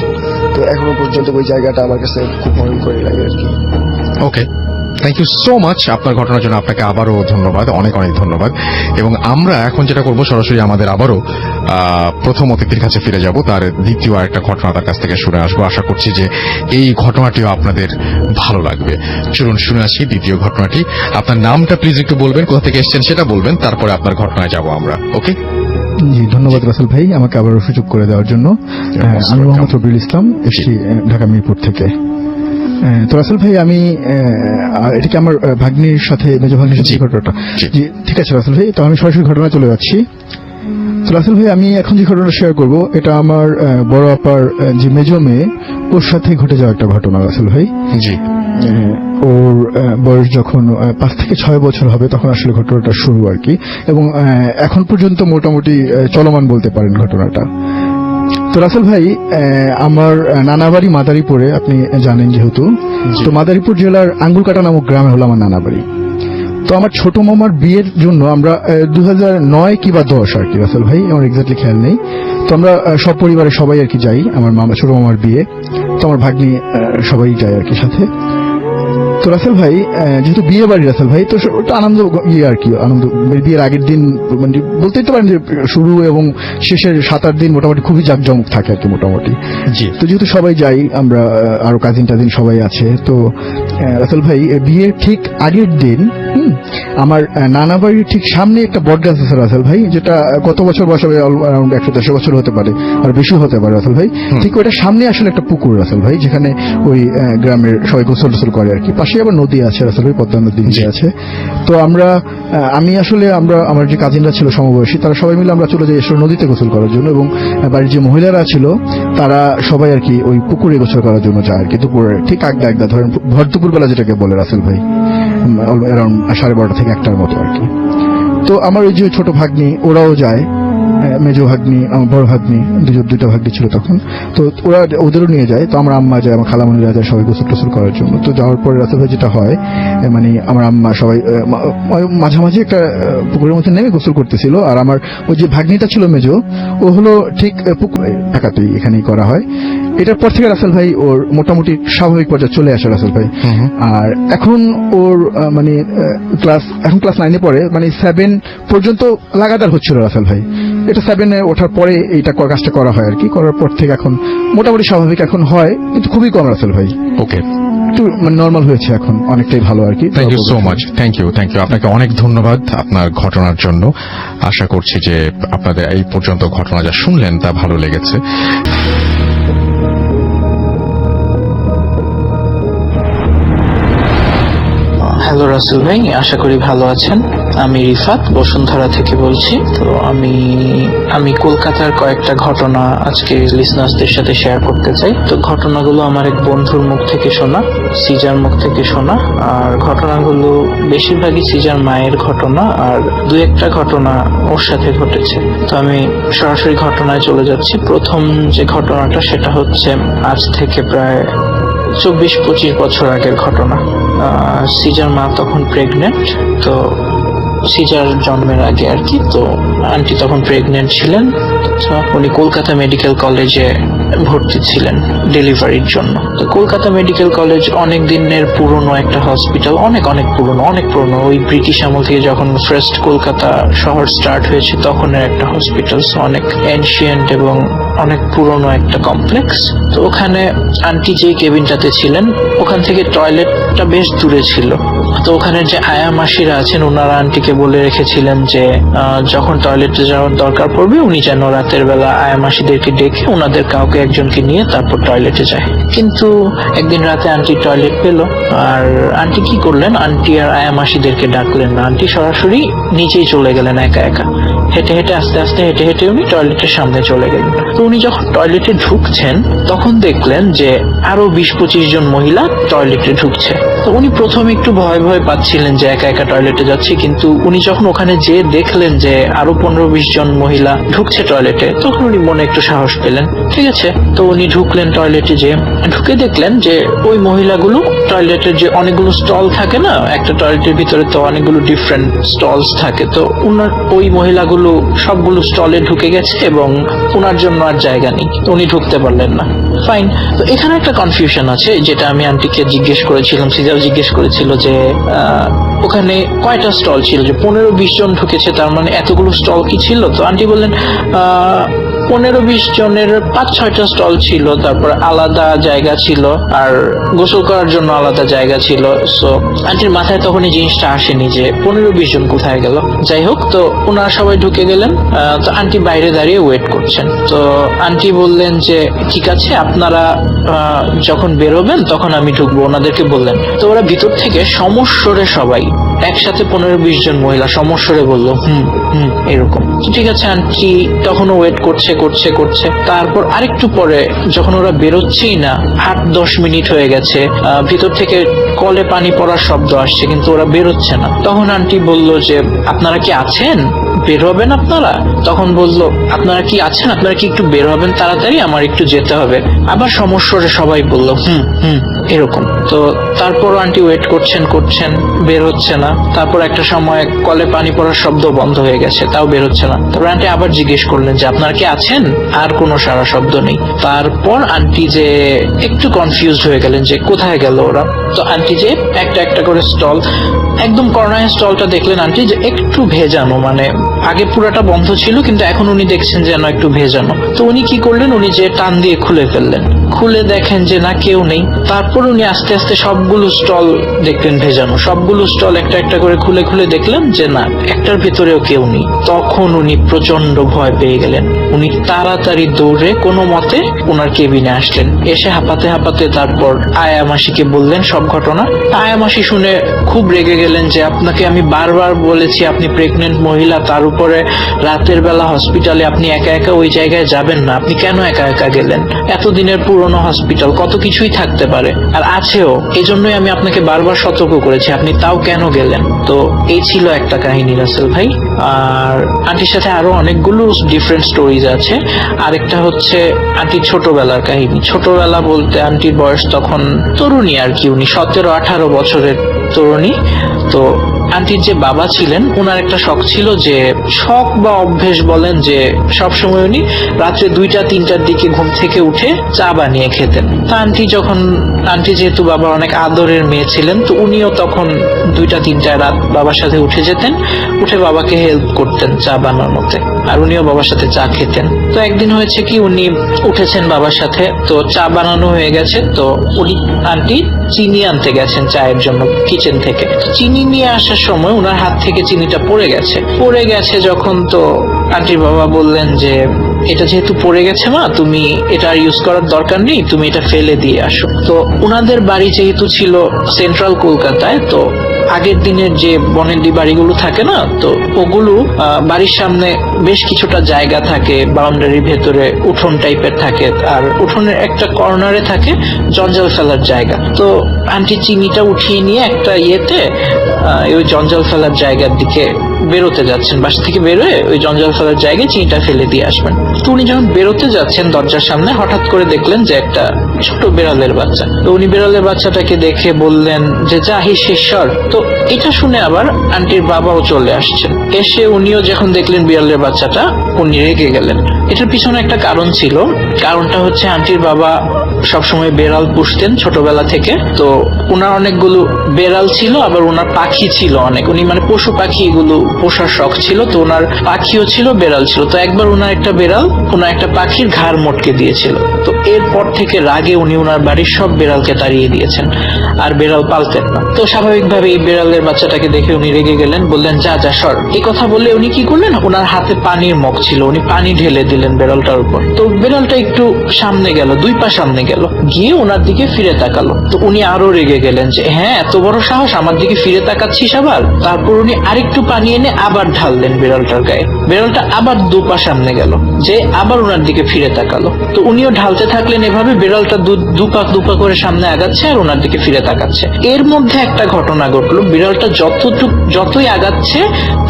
S3: তো এখনো পর্যন্ত ওই জায়গাটা আমার কাছে খুব ভয়ঙ্করই লাগে আর কি।
S1: ওকে, থ্যাংক ইউ সো মাচ আপনার ঘটনার জন্য। আপনাকে আবারও ধন্যবাদ, অনেক অনেক ধন্যবাদ। এবং আমরা এখন যেটা করব, সরাসরি আমাদের আবারও প্রথম অতিথির কাছে ফিরে যাব, তার দ্বিতীয় আরেকটা ঘটনা তার কাছ থেকে শুনে আসবো। আশা করছি যে এই ঘটনাটিও আপনাদের ভালো লাগবে। চলুন শুনে আসি দ্বিতীয় ঘটনাটি। আপনার নামটা প্লিজ একটু বলবেন, কোথা থেকে এসেছেন সেটা বলবেন, তারপরে আপনার ঘটনায় যাব আমরা। ওকে,
S2: জি ধন্যবাদ রাসেল ভাই আমাকে আবার সুযোগ করে দেওয়ার জন্য। আমি মোহাম্মদ রবিউল ইসলাম, এসেছি ঢাকা মিরপুর থেকে। তো রাসেল ভাই আমি এটা কি আমার ভাগ্নির সাথে মেজ ভাগ্নির সাথে ঘটনাটা? জি ঠিক আছে রাসেল ভাই, তো আমি সরাসরি ঘটনা চলে যাচ্ছি। তো রাসেল ভাই আমি এখন যে ঘটনা শেয়ার করব এটা আমার বড় আপার যে মেজ মেয়ে, ওর সাথে ঘটে যাওয়া একটা ঘটনা রাসেল ভাই।
S1: জি,
S2: ওর বয়স যখন 5 থেকে 6 বছর হবে তখন আসলে ঘটনাটা শুরু আর কি, এবং এখন পর্যন্ত মোটামুটি চলমান বলতে পারেন ঘটনাটা। তো রাসেল ভাই আমার নানা বাড়ি মাদারীপুরে, আপনি জানেন যেহেতু, তো মাদারীপুর জেলার আঙ্গুরকাটা নামক গ্রামে হলো আমার নানা বাড়ি। তো আমার ছোট মামার বিয়ের জন্য আমরা 2009 কিংবা 10 আর কি রাসেল ভাই, আমার এক্স্যাক্টলি খেয়াল নেই, তো আমরা সব পরিবারের সবাই আর কি যাই আমার ছোট মামার বিয়ে। তো আমার ভাগ্নি সবাই যায় আর কি সাথে। তো রাসেল ভাই যেহেতু বিয়ে বাড়ি রাসেল ভাই, তো ওটা আনন্দ আর কি, আনন্দ বিয়ের আগের দিন মানে বলতেই তো পারেন যে শুরু এবং শেষের 7-8 দিন মোটামুটি খুবই জাঁকজমক থাকে আর কি মোটামুটি।
S1: জি,
S2: তো যেহেতু সবাই যাই আমরা, আরো কাজিন টাজিন সবাই আছে, তো রাসেল ভাই বিয়ের ঠিক আগের দিন আমার নানা বাড়ির ঠিক সামনে একটা বট গাছ আছে রাসেল ভাই, যেটা গত বছর বয়স হবে অ্যারাউন্ড 110 বছর হতে পারে, আর বেশি হতে পারে রাসেল ভাই। ঠিক ওইটার সামনে আসলে একটা পুকুর রাসেল ভাই, যেখানে ওই গ্রামের সবাই গোসল টোসল করে আর কি। পাশে আবার নদী আছে রাসেল ভাই, পদ্মা নদী আছে। তো আমি আসলে আমার যে কাজিনরা ছিল সমবয়সী, তারা সবাই মিলে আমরা চলে যাই আসলে নদীতে গোসল করার জন্য, এবং বাড়ির যে মহিলারা ছিল তারা সবাই আর কি ওই পুকুরে গোসল করার জন্য যায় আর কি, দুপুরে ঠিক আগদা ধরেন ভর দুপুর বেলা যেটাকে বলে রাসেল ভাই, অ্যারাউন্ড 12:30 থেকে 1টার মতো আর কি। তো আমার ওই যে ছোট ভাগ্নি ওরাও যায় মেজো ভাগ্নি, আমার বড় ভাগ্নি, দুইটা ভাগ্নি ছিল তখন। তো ওরা ওদেরও নিয়ে যায়। তো আমরা আম্মা যায়, আমার খালামণিরা যায় সবাই গোসল টোসল করার জন্য। তো যাওয়ার পরে রাসেল ভাই যেটা হয়, মানে আমার আম্মা সবাই মাঝামাঝি একটা পুকুরের মধ্যে নেমে গোসল করতেছিল। আর আমার ওই যে ভাগ্নিটা ছিল মেজো, ও হলো ঠিক পুকুরে একাতেই এখানেই করা হয়। এটার পর থেকে রাসেল ভাই ওর মোটামুটি স্বাভাবিক পর্যায়ে চলে আসে রাসেল ভাই। আর এখন ওর মানে ক্লাস 9-এ পড়ে, মানে 7 পর্যন্ত লাগাতার হচ্ছিল রাসেল ভাই। এটা 7-এ ওঠার পরে এইটা কাজটা করা হয় আর কি। করার পর থেকে এখন মোটামুটি স্বাভাবিক এখন হয়, কিন্তু খুবই কম রাসেল ভাই।
S1: ওকে,
S2: একটু মানে নর্মাল হয়েছে এখন, অনেকটাই ভালো আর কি।
S1: Thank you so much. Thank you আপনাকে অনেক ধন্যবাদ আপনার ঘটনার জন্য। আশা করছি যে আপনাদের এই পর্যন্ত ঘটনা যা শুনলেন তা ভালো লেগেছে।
S4: হ্যালো রাসেল ভাই, আশা করি ভালো আছেন। আমি রিফাত বসুন্ধরা থেকে বলছি। তো আমি কলকাতার কয়েকটা ঘটনা আজকে লিসনার্সদের সাথে শেয়ার করতে চাই। তো ঘটনাগুলো আমার এক বন্ধুর মুখ থেকে শোনা, সিজার মুখ থেকে শোনা। আর ঘটনাগুলো বেশিরভাগই সিজার মায়ের ঘটনা, আর দু একটা ঘটনা ওর সাথে ঘটেছে। তো আমি সরাসরি ঘটনায় চলে যাচ্ছি। প্রথম যে ঘটনাটা সেটা হচ্ছে আজ থেকে প্রায় 24-25 বছর আগের ঘটনা। সিজার মা তখন প্রেগনেন্ট, তো সিজার জন্মের আগে আর কি। তো আন্টি তখন প্রেগনেন্ট ছিলেন। তো উনি কলকাতা মেডিকেল কলেজে ভর্তি ছিলেন ডেলিভারির জন্য। তো কলকাতা মেডিকেল কলেজ অনেক দিনের পুরনো একটা হসপিটাল, অনেক পুরনো। ওই ব্রিটিশ আমল থেকে যখন ফার্স্ট কলকাতা শহর স্টার্ট হয়েছে তখনের একটা হসপিটাল, অনেক এনশিয়েন্ট এবং অনেক পুরনো একটা কমপ্লেক্স। তো ওখানে আন্টি যে কেবিনটাতে ছিলেন ওখান থেকে টয়লেটটা বেশ দূরে ছিল। তো ওখানে যে আয়া মাসিরা আছেন ওনারা আন্টিকে বলে রেখেছিলেন যে যখন টয়লেটে যাওয়ার দরকার পড়বে উনি যেন রাতের বেলা আয়া মাসিদেরকে ডেকে ওনাদের কাউকে একজনকে নিয়ে তারপর টয়লেটে যায়। কিন্তু একদিন রাতে আন্টি টয়লেট পেল, আর আন্টি কি করলেন, আন্টি আর আয়া মাসিদেরকে ডাকলেন না, আন্টি সরাসরি নিচেই চলে গেলেন একা হেঁটে আস্তে আস্তে হেঁটে উনি টয়লেটের সামনে চলে গেলেন। তো উনি যখন টয়লেটে ঢুকছেন তখন দেখলেন যে আরো 20-25 জন মহিলা টয়লেটে ঢুকছে। তো উনি প্রথমে একটু ভয় পাচ্ছিলেন যে একা টয়লেটে যাচ্ছে, কিন্তু উনি যখন ওখানে যেয়ে দেখলেন যে আরো 15-20 জন মহিলা ঢুকছে টয়লেটে, তখন উনি মনে একটু সাহস পেলেন। ঠিক আছে, তো উনি ঢুকলেন টয়লেটে, যেয়ে ঢুকে দেখলেন যে ওই মহিলাগুলো টয়লেটের যে অনেকগুলো স্টল থাকে না, একটা টয়লেটের ভিতরে তো অনেকগুলো ডিফারেন্ট স্টলস থাকে, তো উনার ওই মহিলাগুলো সবগুলো স্টলে ঢুকে গেছে এবং ওনার জন্য আর জায়গা নেই, তো উনি ঢুকতে পারলেন না। ফাইন। তো এখানে একটা কনফিউশন আছে, যেটা আমি আন্টিকে জিজ্ঞেস করেছিলাম, সিজাও জিজ্ঞেস করেছিল যে ওখানে কয়টা স্টল ছিল, যে 15-20 জন ঢুকেছে, তার মানে এতগুলো স্টল কি ছিল? তো আন্টি বললেন 15-20 জনের 5-6টা স্টল ছিল, তারপর আলাদা জায়গা ছিল আর গোসল করার জন্য আলাদা জায়গা ছিল। সো আন্টির মাথায় তখন এই জিনিসটা আসেনি যে 15-20 জন কোথায় গেল। যাই হোক, তো ওনারা সবাই ঢুকে গেলেন। তো আন্টি বাইরে দাঁড়িয়ে ওয়েট করছেন। তো আন্টি বললেন যে ঠিক আছে, আপনারা যখন বেরোবেন তখন আমি ঢুকবো, ওনাদেরকে বললেন। তো ওরা ভিতর থেকে সমস্বরে সবাই একসাথে 15-20 জন মহিলা সমস্বরে বললো এরকম। ঠিক আছে, আন্টি তখনও ওয়েট করছে। তারপর আরেকটু পরে যখন ওরা বেরোচ্ছেই না, 8-10 মিনিট হয়ে গেছে, ভিতর থেকে কলে পানি পড়ার শব্দ আসছে, কিন্তু ওরা বেরোচ্ছে না। তখন আন্টি বলল যে আপনারা কি আছেন, বের হবেন আপনারা? তখন বললো আপনারা কি আছেন, আপনারা কি একটু বের হবেন তাড়াতাড়ি, আমার একটু যেতে হবে। আবার সমস্যারে সবাই বললো এরকম। তো তারপর আন্টি ওয়েট করছেন, বের হচ্ছে না। তারপর একটা সময় কলে পানি পড়ার শব্দ বন্ধ হয়ে গেছে, তাও বের হচ্ছে না। তারপর আন্টি আবার জিজ্ঞেস করলেন যে আপনারা কি আছেন, আর কোনো সারা শব্দ নেই। তারপর আন্টি যে একটু কনফিউজড হয়ে গেলেন যে কোথায় গেল ওরা। তো আন্টি যে একটা করে স্টল, একদম কর্নারের স্টলটা দেখলেন আন্টি যে একটু ভেজানো, মানে আগে পুরাটা বন্ধ ছিল কিন্তু এখন উনি দেখছেন যেন একটু ভেজানো। তো উনি কি করলেন, উনি যে টান দিয়ে খুলে ফেললেন, খুলে দেখেন যে না, কেউ নেই। তারপর উনি আস্তে আস্তে সবগুলো স্টল দেখলেন ভেজানো, সবগুলো স্টল একটা করে খুলে দেখলেন যে না, একটার ভিতরেও কেউ নেই। তখন উনি প্রচন্ড ভয় পেয়ে গেলেন। উনি তাড়াতাড়ি দৌড়ে কোনো মতে ওনার কেবিনে আসলেন। এসে হাঁপাতে তারপর আয়া মাসিকে বললেন সব ঘটনা। ঘটনা। আয়া মাসি শুনে খুব রেগে গেলেন যে আপনাকে আমি বারবার বলেছি আপনি প্রেগনেন্ট মহিলা, তার উপরে রাতের বেলা হসপিটালে আপনি একা একা ওই জায়গায় যাবেন না, আপনি কেন একা একা গেলেন? এতদিনের পুরনো হসপিটাল, কত কিছুই থাকতে পারে আর আছেও, এই জন্যই আমি আপনাকে বারবার সতর্ক করেছি, আপনি তাও কেন গেলেন? তো এই ছিল একটা কাহিনী রাসেল ভাই। আর আন্টির সাথে আরো অনেকগুলো ডিফারেন্ট স্টোরিজ আছে। আরেকটা হচ্ছে আন্টির ছোটবেলার কাহিনী। ছোটবেলা বলতে আন্টির বয়স তখন তরুণী আর কি, উনি 17-18 বছরের তরুণী। তো আন্টির যে বাবা ছিলেন ওনার একটা শখ ছিল, যে শখ বা অভ্যেস বলেন, যে সবসময় উনি রাত্রে 2টা-3টার দিকে ঘুম থেকে উঠে চা বানিয়ে খেতেন। তা আন্টি যেহেতু বাবার অনেক আদরের মেয়ে ছিলেন, তো উনিও তখন 2টা-3টায় রাত বাবার সাথে উঠে যেতেন, উঠে বাবাকে হেল্প করতেন চা বানানোতে, আর উনিও বাবার সাথে চা খেতেন। তো একদিন হয়েছে কি, উনি উঠেছেন বাবার সাথে, তো চা বানানো হয়ে গেছে, তো আন্টি চিনি আনতে গেছেন চায়ের জন্য কিচেন থেকে। চিনি নিয়ে আসার সময় ওনার হাত থেকে চিনিটা পড়ে গেছে যখন, তো আন্টির বাবা বললেন যে এটা যেহেতু পড়ে গেছে মা, তুমি এটা আর ইউজ করার দরকার নেই, তুমি এটা ফেলে দিয়ে আসো। তো ওনাদের বাড়ি যেহেতু ছিল সেন্ট্রাল কলকাতায়, তো আগের দিনের যে বনেদি বাড়িগুলো থাকে না, তো ওগুলো বাড়ির সামনে বেশ কিছুটা জায়গা থাকে, বাউন্ডারির ভেতরে উঠোন টাইপের থাকে, আর উঠোনের একটা কর্নারে থাকে জঞ্জাল ফেলার জায়গা। তো আন্টি চিনিটা উঠিয়ে নিয়ে একটা ইয়েতে ওই জঞ্জাল ফেলার জায়গার দিকে বেরোতে যাচ্ছেন, বাসা থেকে বেরোয় ওই জঞ্জাল ফেলার জায়গায় চিনিটা ফেলে দিয়ে আসবেন। তো উনি যখন বেরোতে যাচ্ছেন দরজার সামনে, হঠাৎ করে দেখলেন যে একটা ছোট বিড়ালের বাচ্চা। তো উনি বিড়ালের বাচ্চাটাকে দেখে বললেন যে যা হিসেশ্বর। তো এটা শুনে আবার আন্টির বাবাও চলে আসছেন, এসে উনিও যখন দেখলেন বিড়ালের বাচ্চাটা, উনি রেগে গেলেন। এটার পিছনে একটা কারণ ছিল, কারণটা হচ্ছে আন্টির বাবা সবসময় বেড়াল পুষতেন ছোটবেলা থেকে। তো ওনার অনেকগুলো বেড়াল ছিল, আবার ওনার পাখি ছিল অনেক, উনি মানে পশু পাখি এগুলো পোষার শখ ছিল। তো ওনার পাখিও ছিল, বেড়াল ছিল। তো একবার ওনার একটা বেড়াল ওনার একটা পাখির ঘাড় মটকে দিয়েছিল। তো এরপর থেকে রাগে উনি ওনার বাড়ির সব বেড়ালকে তাড়িয়ে দিয়েছেন, আর বেড়াল পালতেন না। তো স্বাভাবিকভাবে এই বেড়ালের বাচ্চাটাকে দেখে উনি রেগে গেলেন, বললেন যা যা সর। এই কথা বলে উনি কি করলেন, ওনার হাতে পানির মগ ছিল, উনি পানি ঢেলে দিলেন বেড়ালটার উপর। তো বেড়ালটা একটু সামনে গেল, 2 পা সামনে গেল, গিয়ে ওনার দিকে ফিরে তাকালো। তো উনি আরো রেগে গেলেন যে হ্যাঁ, এত বড় সাহস, আমার দিকে ফিরে তাকাচ্ছিস আবার। তারপর উনি আরেকটু পানি এনে আবার ঢাললেন বেড়ালটার গায়ে। বেড়ালটা আবার 2 পা সামনে গেল, যে আবার ওনার দিকে ফিরে তাকালো। তো উনিও ঢালতে থাকলেন এভাবে, বেড়ালটা 2 পা করে সামনে আগাচ্ছে আর ওনার দিকে ফিরে তাকাচ্ছে। এর মধ্যে একটা ঘটনা ঘটলো, বিড়ালটা যতই আগাচ্ছে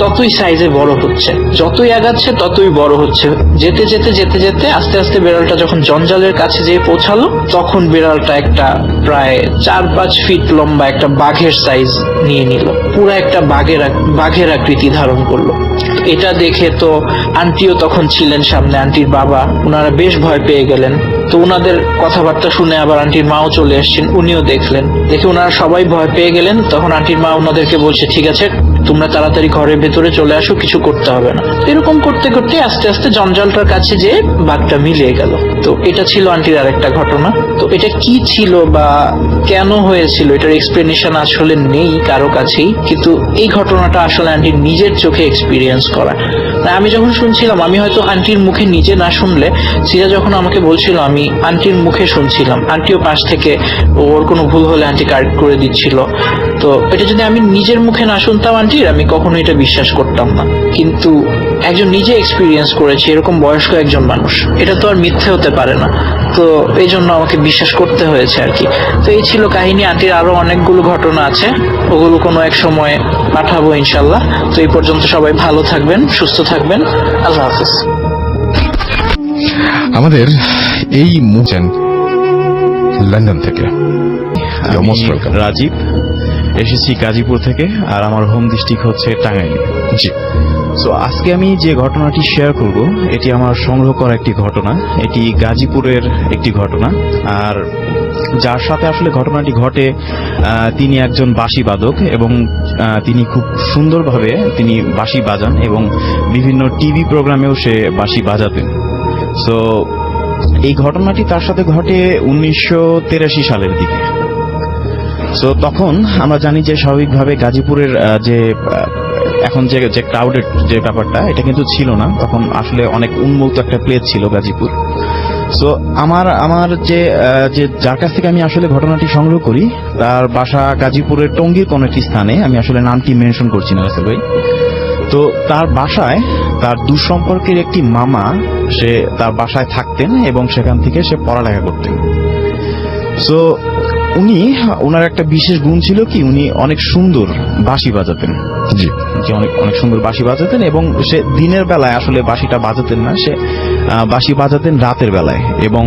S4: ততই সাইজে বড় হচ্ছে, যতই আগাচ্ছে ততই বড় হচ্ছে। যেতে যেতে যেতে যেতে আস্তে আস্তে বিড়ালটা যখন জঞ্জালের কাছে যেয়ে পৌঁছালো, তখন বিড়ালটা একটা প্রায় 4-5 ফিট লম্বা একটা বাঘের সাইজ নিয়ে নিল, পুরো একটা বাঘের আকৃতি ধারণ করলো। এটা দেখে তো আন্টিও তখন ছিলেন সামনে, আন্টির বাবা, ওনারা বেশ ভয় পেয়ে গেলেন। তো ওনাদের কথাবার্তা শুনে আবার আন্টির মাও চলে এসেছেন, উনিও দেখলেন, দেখে ওনারা সবাই ভয় পেয়ে গেলেন। তখন আন্টির মা ওনাদেরকে বলছে ঠিক আছে, তোমরা তাড়াতাড়ি ঘরের ভেতরে চলে আসো, কিছু করতে হবে না। এরকম করতে করতে আস্তে আস্তে জঞ্জালটার কাছে যে বাঘটা মিলিয়ে গেল। তো এটা ছিল আন্টির আরেকটা ঘটনা। তো এটা কি ছিল বা কেন হয়েছিল, এটার এক্সপ্লেনেশন আসলে নেই কারো কাছেই, কিন্তু এই ঘটনাটা আসলে আন্টির নিজের চোখে এক্সপিরিয়েন্স করা। আমি যখন শুনছিলাম, আমি হয়তো আন্টির মুখে নিজে না শুনলে, সিরা যখন আমাকে বলছিল আমি আন্টির মুখে শুনছিলাম, আন্টিও পাশ থেকে ওর কোনো ভুল হলে আন্টি কারেক্ট করে দিচ্ছিল। তো এটা যদি আমি নিজের মুখে না শুনতাম আন্টির, আমি কখনো এটা বিশ্বাস করতাম না। কিন্তু একজন নিজে এক্সপিরিয়েন্স করেছে, এরকম বয়স্ক একজন মানুষ, এটা তো আর মিথ্যে হতে পারে না। তো এই জন্য আমাকে বিশ্বাস করতে হয়েছে আর কি। তো এই ছিল কাহিনী। আন্টির আরো অনেকগুলো ঘটনা আছে, ওগুলো কোনো এক সময় পাঠাবো ইনশাল্লাহ। তো এই পর্যন্ত সবাই ভালো থাকবেন, সুস্থ থাকবেন, আল্লাহ হাফিজ।
S1: আমাদের এই মুভেন লন্ডন থেকে
S5: রাজীব, এসেছি গাজীপুর থেকে, আর আমার হোম ডিস্ট্রিক্ট হচ্ছে টাঙ্গাইল।
S1: জি।
S5: তো আজকে আমি যে ঘটনাটি শেয়ার করব, এটি আমার সংগ্রহ করা একটি ঘটনা। এটি গাজীপুরের একটি ঘটনা, আর যার সাথে আসলে ঘটনাটি ঘটে তিনি একজন বাঁশি বাদক, এবং তিনি খুব সুন্দরভাবে তিনি বাঁশি বাজান, এবং বিভিন্ন টিভি প্রোগ্রামেও সে বাঁশি বাজাতেন। তো এই ঘটনাটি তার সাথে ঘটে 1983 সালের দিকে। তো তখন আমরা জানি যে স্বাভাবিকভাবে গাজীপুরের যে এখন যে ক্রাউডেড যে ব্যাপারটা, এটা কিন্তু ছিল না তখন। আসলে অনেক উন্মুক্ত একটা প্লেস ছিল গাজীপুর। সো আমার যে যার কাছ থেকে আমি আসলে ঘটনাটি সংগ্রহ করি তার বাসা গাজীপুরের টঙ্গীর কোন একটি স্থানে, আমি আসলে নামটি মেনশন করছি না রাসেল ভাই। তো তার বাসায় তার দুঃসম্পর্কের একটি মামা সে তার বাসায় থাকতেন এবং সেখান থেকে সে পড়ালেখা করতেন। সো ওনার একটা বিশেষ গুণ ছিল কি, উনি অনেক সুন্দর বাঁশি বাজাতেন।
S1: জি।
S5: অনেক সুন্দর বাঁশি বাজাতেন এবং সে দিনের বেলায় আসলে বাঁশিটা বাজাতেন না, সে বাঁশি বাজাতেন রাতের বেলায়। এবং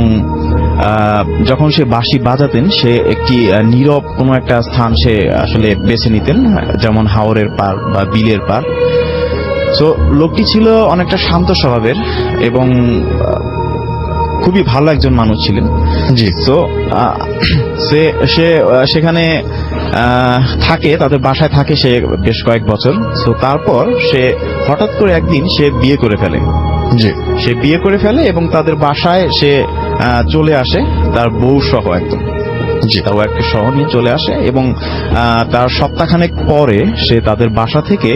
S5: যখন সে বাঁশি বাজাতেন সে একটি নীরব কোনো একটা স্থান সে আসলে বেছে নিতেন, যেমন হাওরের পার বা বিলের পার। তো লোকটি ছিল অনেকটা শান্ত স্বভাবের এবং খুবই ভালো একজন মানুষ ছিলেন।
S1: জি।
S5: তো সে সেখানে থাকে, তাদের বাসায় থাকে সে বেশ কয়েক বছর। তো তারপর সে হঠাৎ করে একদিন সে বিয়ে করে ফেলে।
S1: জি।
S5: সে বিয়ে করে ফেলে এবং তাদের বাসায় সে চলে আসে তার বউ সহ একদম।
S1: জি।
S5: তাও একটা শহর নিয়ে চলে আসে এবং তার সপ্তাহখানেক পরে সে তাদের বাসা থেকে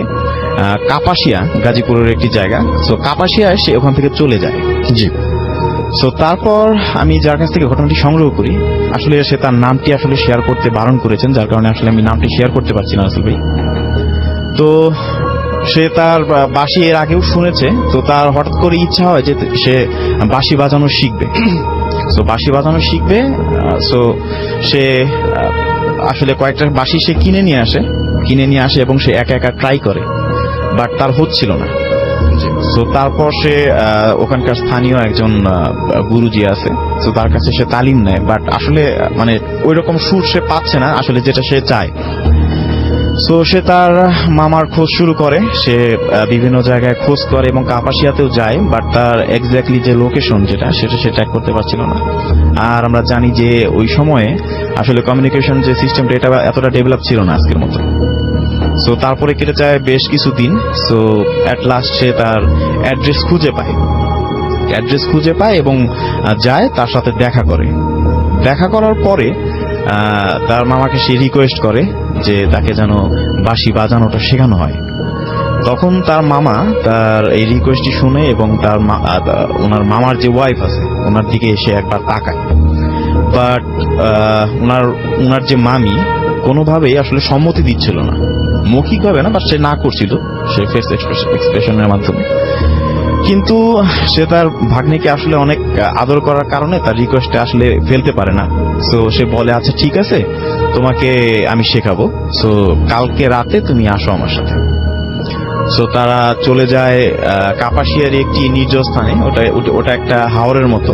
S5: কাপাসিয়া, গাজীপুরের একটি জায়গা, তো কাপাসিয়ায় সে ওখান থেকে চলে যায়।
S1: জি।
S5: সো তারপর আমি যার কাছ থেকে ঘটনাটি সংগ্রহ করি, আসলে সে তার নামটি আসলে শেয়ার করতে বারণ করেছেন, যার কারণে আসলে আমি নামটি শেয়ার করতে পারছি না রাসেল ভাই। তো সে তার বাঁশি এর আগেও শুনেছে, তো তার হঠাৎ করে ইচ্ছা হয় যে সে বাঁশি বাজানো শিখবে। সো বাঁশি বাজানো শিখবে। সো সে আসলে কয়েকটা বাঁশি সে কিনে নিয়ে আসে এবং সে একা একা ট্রাই করে, বাট তার হচ্ছিল না। তো তারপর সে ওখানকার স্থানীয় একজন গুরুজি আছে, তো তার কাছে সে তালিম নেয়, বাট আসলে মানে ওই রকম সুর সে পাচ্ছে না আসলে যেটা সে চায়। সো সে তার মামার খোঁজ শুরু করে, সে বিভিন্ন জায়গায় খোঁজ করে এবং কাপাসিয়াতেও যায়, বাট তার এক্স্যাক্টলি যে লোকেশন যেটা সেটা সে ট্র্যাক করতে পারছিল না। আর আমরা জানি যে ওই সময়ে আসলে কমিউনিকেশন যে সিস্টেমটা এটা এতটা ডেভেলপ ছিল না আজকের মতো। সো তারপরে কেটে যায় বেশ কিছুদিন। সো অ্যাট লাস্ট সে তার অ্যাড্রেস খুঁজে পায় এবং যায়, তার সাথে দেখা করার পরে তার মামাকে সে রিকোয়েস্ট করে যে তাকে যেন বাঁশি বাজানোটা শেখানো হয়। তখন তার মামা তার এই রিকোয়েস্টটি শুনে এবং ওনার মামার যে ওয়াইফ আছে ওনার দিকে এসে একবার তাকায়, বাট ওনার যে মামি কোনোভাবেই আসলে সম্মতি দিচ্ছিল না, মৌখিকভাবে না, বাট সে না করছিল সে ফেস এক্সপ্রেশনের মাধ্যমে। কিন্তু সে তার ভাগ্নিকে আসলে অনেক আদর করার কারণে তার রিকোয়েস্টে আসলে ফেলতে পারে না। সো সে বলে আচ্ছা ঠিক আছে, তোমাকে আমি শেখাবো, সো কালকে রাতে তুমি আসো আমার সাথে। সো তারা চলে যায় কাপাসিয়ার একটি নির্জন স্থানে, ওটা একটা হাওরের মতো।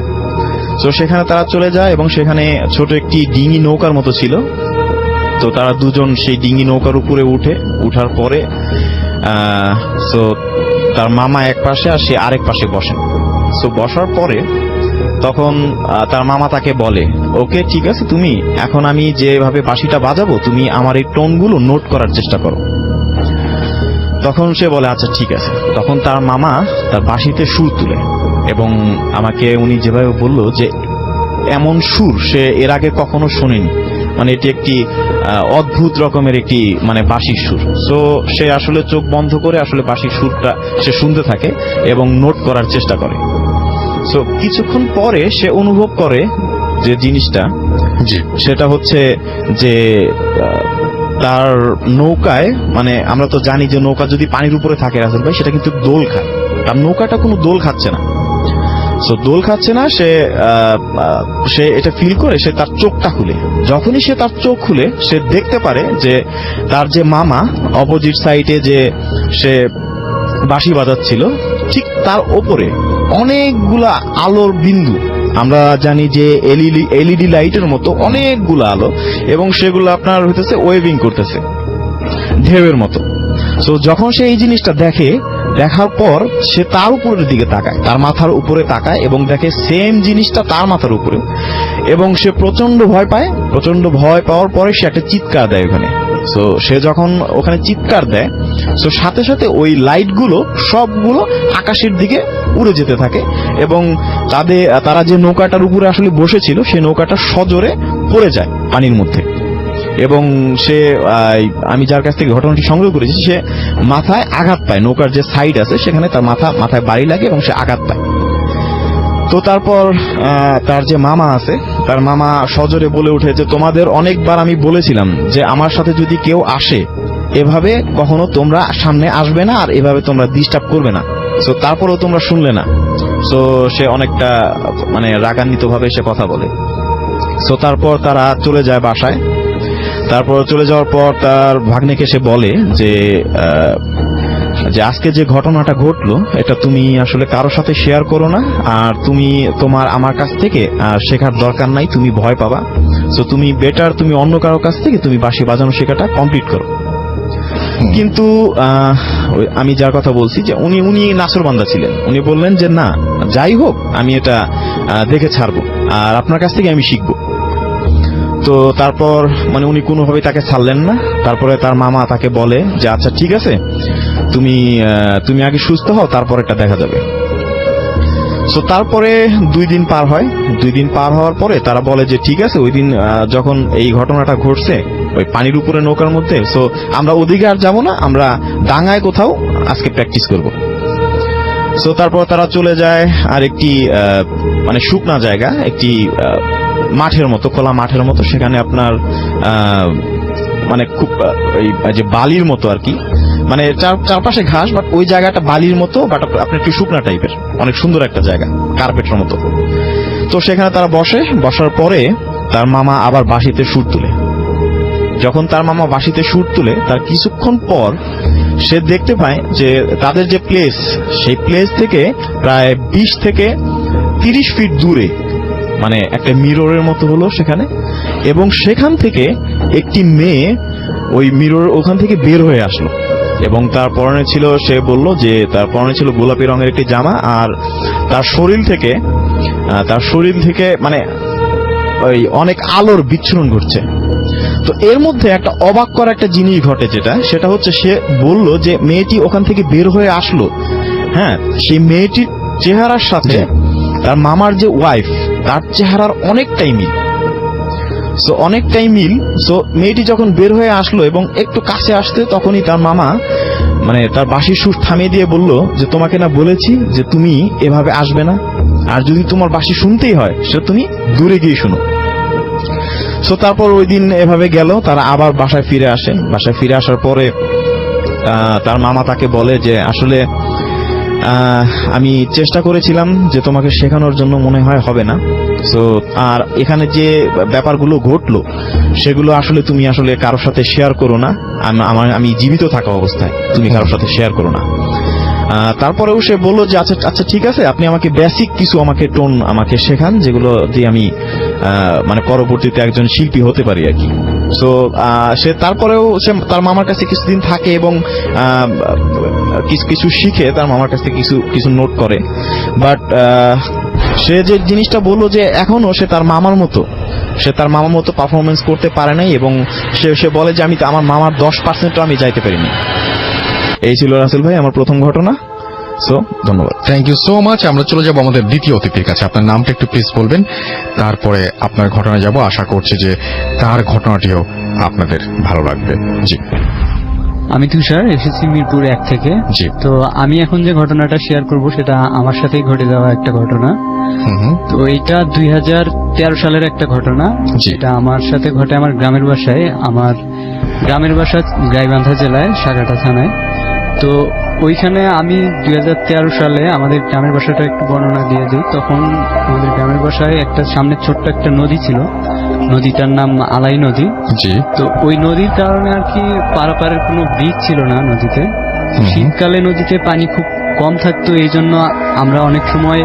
S5: সো সেখানে তারা চলে যায় এবং সেখানে ছোট একটি ডিঙি নৌকার মতো ছিল। তো তারা দুজন সেই ডিঙি নৌকার উপরে উঠার পরে সো তার মামা এক পাশে আর সে আরেক পাশে বসেন। সো বসার পরে তখন তার মামা তাকে বলে, ওকে ঠিক আছে, তুমি এখন আমি যেভাবে বাঁশিটা বাজাবো তুমি আমার এই টোনগুলো নোট করার চেষ্টা করো। তখন সে বলে আচ্ছা ঠিক আছে। তখন তার মামা তার বাঁশিতে সুর তুলে এবং আমাকে উনি যেভাবে বলল যে এমন সুর সে এর আগে কখনো শোনেনি, মানে এটি একটি অদ্ভুত রকমের একটি মানে বাঁশির সুর। সো সে আসলে চোখ বন্ধ করে আসলে বাঁশির সুরটা সে শুনতে থাকে এবং নোট করার চেষ্টা করে। সো কিছুক্ষণ পরে সে অনুভব করে যে জিনিসটা সেটা হচ্ছে যে তার নৌকায়, মানে আমরা তো জানি যে নৌকা যদি পানির উপরে থাকে রাসেল ভাই সেটা কিন্তু দোল খায়, তার নৌকাটা কোনো দোল খাচ্ছে না। সো দোল খাচ্ছে না, সে এটা ফিল করে সে তার চোখটা খুলে, যখনই সে তার চোখ খুলে সে দেখতে পারে যে তার যে মামা অপোজিট সাইডে যে সে বাঁশি বাজাচ্ছিল ঠিক তার ওপরে অনেকগুলা আলোর বিন্দু, আমরা জানি যে এলইডি লাইটের মতো অনেকগুলো আলো, এবং সেগুলো আপনার হইতেছে ওয়েভিং করতেছে ঢেউয়ের মতো। সো যখন সে এই জিনিসটা দেখার পর সে তার উপরের দিকে তাকায়, তার মাথার উপরে তাকায় এবং দেখে সেম জিনিসটা তার মাথার উপরে, এবং সে প্রচন্ড ভয় পায়। প্রচন্ড ভয় পাওয়ার পরে সে একটা চিৎকার দেয় ওখানে। সো সে যখন ওখানে চিৎকার দেয়, সো সাথে সাথে ওই লাইটগুলো সবগুলো আকাশের দিকে উড়ে যেতে থাকে এবং তারা যে নৌকাটার উপরে আসলে বসেছিল সেই নৌকাটা সজোরে পড়ে যায় পানির মধ্যে। এবং সে আমি যার কাছ থেকে ঘটনাটি সংগ্রহ করেছি সে মাথায় আঘাত পায়, নৌকার যে সাইড আছে সেখানে তার মাথায় বাড়ি লাগে এবং সে আঘাত পায়। তো তারপর তার যে মামা আছে, তার মামা সজোরে বলে উঠে যে তোমাদের অনেকবার আমি বলেছিলাম যে আমার সাথে যদি কেউ আসে এভাবে কখনো তোমরা সামনে আসবে না, আর এভাবে তোমরা ডিস্টার্ব করবে না। তো তারপরেও তোমরা শুনলে না। তো সে অনেকটা মানে রাগান্বিত ভাবে সে কথা বলে। তো তারপর তারা চলে যায় বাসায়। তারপর চলে যাওয়ার পর তার ভাগ্নেকে সে বলে যে যে আজকে যে ঘটনাটা ঘটলো এটা তুমি আসলে কারোর সাথে শেয়ার করো না, আর তুমি তোমার আমার কাছ থেকে শেখার দরকার নাই, তুমি ভয় পাবা। তো তুমি বেটার তুমি অন্য কারোর কাছ থেকে তুমি বাঁশি বাজানো শেখাটা কমপ্লিট করো। কিন্তু আমি যার কথা বলছি যে উনি নাসরবান্দা ছিলেন, উনি বললেন যে না যাই হোক আমি এটা দেখে ছাড়বো, আর আপনার কাছ থেকে আমি শিখবো। তো তারপর মানে উনি কোনোভাবেই তাকে ছাড়লেন না। তারপরে তার মামা তাকে বলে যে আচ্ছা ঠিক আছে, তুমি আগে সুস্থ হও, তারপর এটা দেখা যাবে। তো তারপরে 2 দিন পার হয়। 2 দিন পার হওয়ার পরে তারা বলে যে ঠিক আছে, ওই দিন যখন এই ঘটনাটা ঘটছে ওই পানির উপরে নৌকার মধ্যে, সো আমরা ওদিকে আর যাবো না, আমরা ডাঙায় কোথাও আজকে প্র্যাকটিস করব। সো তারপর তারা চলে যায় আর একটি মানে শুকনা জায়গা, একটি মাঠের মতো, খোলা মাঠের মতো। সেখানে আপনার মানে খুব এই যে বালির মতো আর কি, মানে চারপাশে ঘাস, বাট ওই জায়গাটা বালির মতো, বাট আপনার একটু শুকনা টাইপের, অনেক সুন্দর একটা জায়গা, কার্পেটের মতো। তো সেখানে তারা বসার পরে তার মামা আবার বাঁশিতে সুর তুলে। যখন তার মামা বাঁশিতে সুর তুলে তার কিছুক্ষণ পর সে দেখতে পায় যে তাদের যে প্লেস, সেই প্লেস থেকে প্রায় 20 থেকে 30 ফিট দূরে মানে একটা মিররের মতো হলো সেখানে, এবং সেখান থেকে একটি মেয়ে ওই মিরর ওখান থেকে বের হয়ে আসলো, এবং তার পরনে ছিল, সে বলল যে তার পরনে ছিল গোলাপি রঙের একটি জামা, আর তার শরীর থেকে মানে ওই অনেক আলোর বিচ্ছুরণ ঘটছে। তো এর মধ্যে একটা অবাক করা একটা জিনিস ঘটে, সেটা হচ্ছে সে বলল যে মেয়েটি ওখান থেকে বের হয়ে আসলো, হ্যাঁ, সেই মেয়েটির চেহারার সাথে তার মামার যে ওয়াইফ তার চেহারার অনেকটাই মিল। সো মেয়েটি যখন বের হয়ে আসলো এবং একটু কাছে আসতে, তখনই তার মামা মানে তার বাঁশির সুর থামিয়ে দিয়ে বলল যে তোমাকে না বলেছি যে তুমি এভাবে আসবে না, আর যদি তোমার বাঁশি শুনতেই হয় সেটা তুমি দূরে গিয়ে শোনো। সো তারপর ওই দিন এভাবে গেল, তারা আবার বাসায় ফিরে আসে। বাসায় ফিরে আসার পরে তার মামা তাকে বলে যে আসলে আমি চেষ্টা করেছিলাম যে তোমাকে শেখানোর জন্য, মনে হয় হবে না। সো আর এখানে যে ব্যাপারগুলো ঘটলো সেগুলো আসলে তুমি আসলে কারোর সাথে শেয়ার করো না, আমি জীবিত থাকা অবস্থায় তুমি কারোর সাথে শেয়ার করো না। তারপরেও সে বললো যে আচ্ছা ঠিক আছে, আপনি আমাকে বেসিক কিছু টোন আমাকে শেখান, যেগুলো দিয়ে আমি মানে পরবর্তীতে একজন শিল্পী হতে পারি আর কি। সো সে তারপরেও সে তার মামার কাছে কিছুদিন থাকে এবং কিছু শিখে তার মামার কাছে কিছু নোট করে। বাট সে যে জিনিসটা বললো যে এখনো সে তার মামার মতো পারফরমেন্স করতে পারে নাই, এবং সে বলে যে আমি আমার মামার 10% আমি যাইতে পারিনি। এই ছিল রাসেল ভাই আমার প্রথম ঘটনা। সো ধন্যবাদ,
S1: থ্যাংক ইউ সো মাচ। আমরা চলে যাব আমাদের দ্বিতীয় অতিথির কাছে। আপনার নামটা একটু প্লিজ বলবেন, তারপরে আপনার ঘটনা যাব। আশা করছি যে তার ঘটনাটিও আপনাদের ভালো লাগবে। জি,
S6: আমি তুষার, এসেছি মিরপুর 1 থেকে।
S1: জি।
S6: তো আমি এখন যে ঘটনাটা শেয়ার করব সেটা আমার সাথেই ঘটে যাওয়া একটা ঘটনা। তো এইটা 2013 সালের একটা ঘটনা।
S1: জি।
S6: এটা আমার সাথে ঘটে আমার গ্রামের বাসায়। আমার গ্রামের বাসা গাইবান্ধা জেলায় সাগাটা থানায়। তো ওইখানে আমি 2013 সালে আমাদের গ্রামের বাসাটা একটু বর্ণনা দিয়ে দিই। তখন আমাদের গ্রামের বাসায় একটা সামনে ছোট্ট একটা নদী ছিল, নদীটার নাম আলাই নদী।
S1: জি।
S6: তো ওই নদীর কারণে আর কি পারাপারের কোনো ব্রিজ ছিল না নদীতে। শীতকালে নদীতে পানি খুব কম থাকতো, এই জন্য আমরা অনেক সময়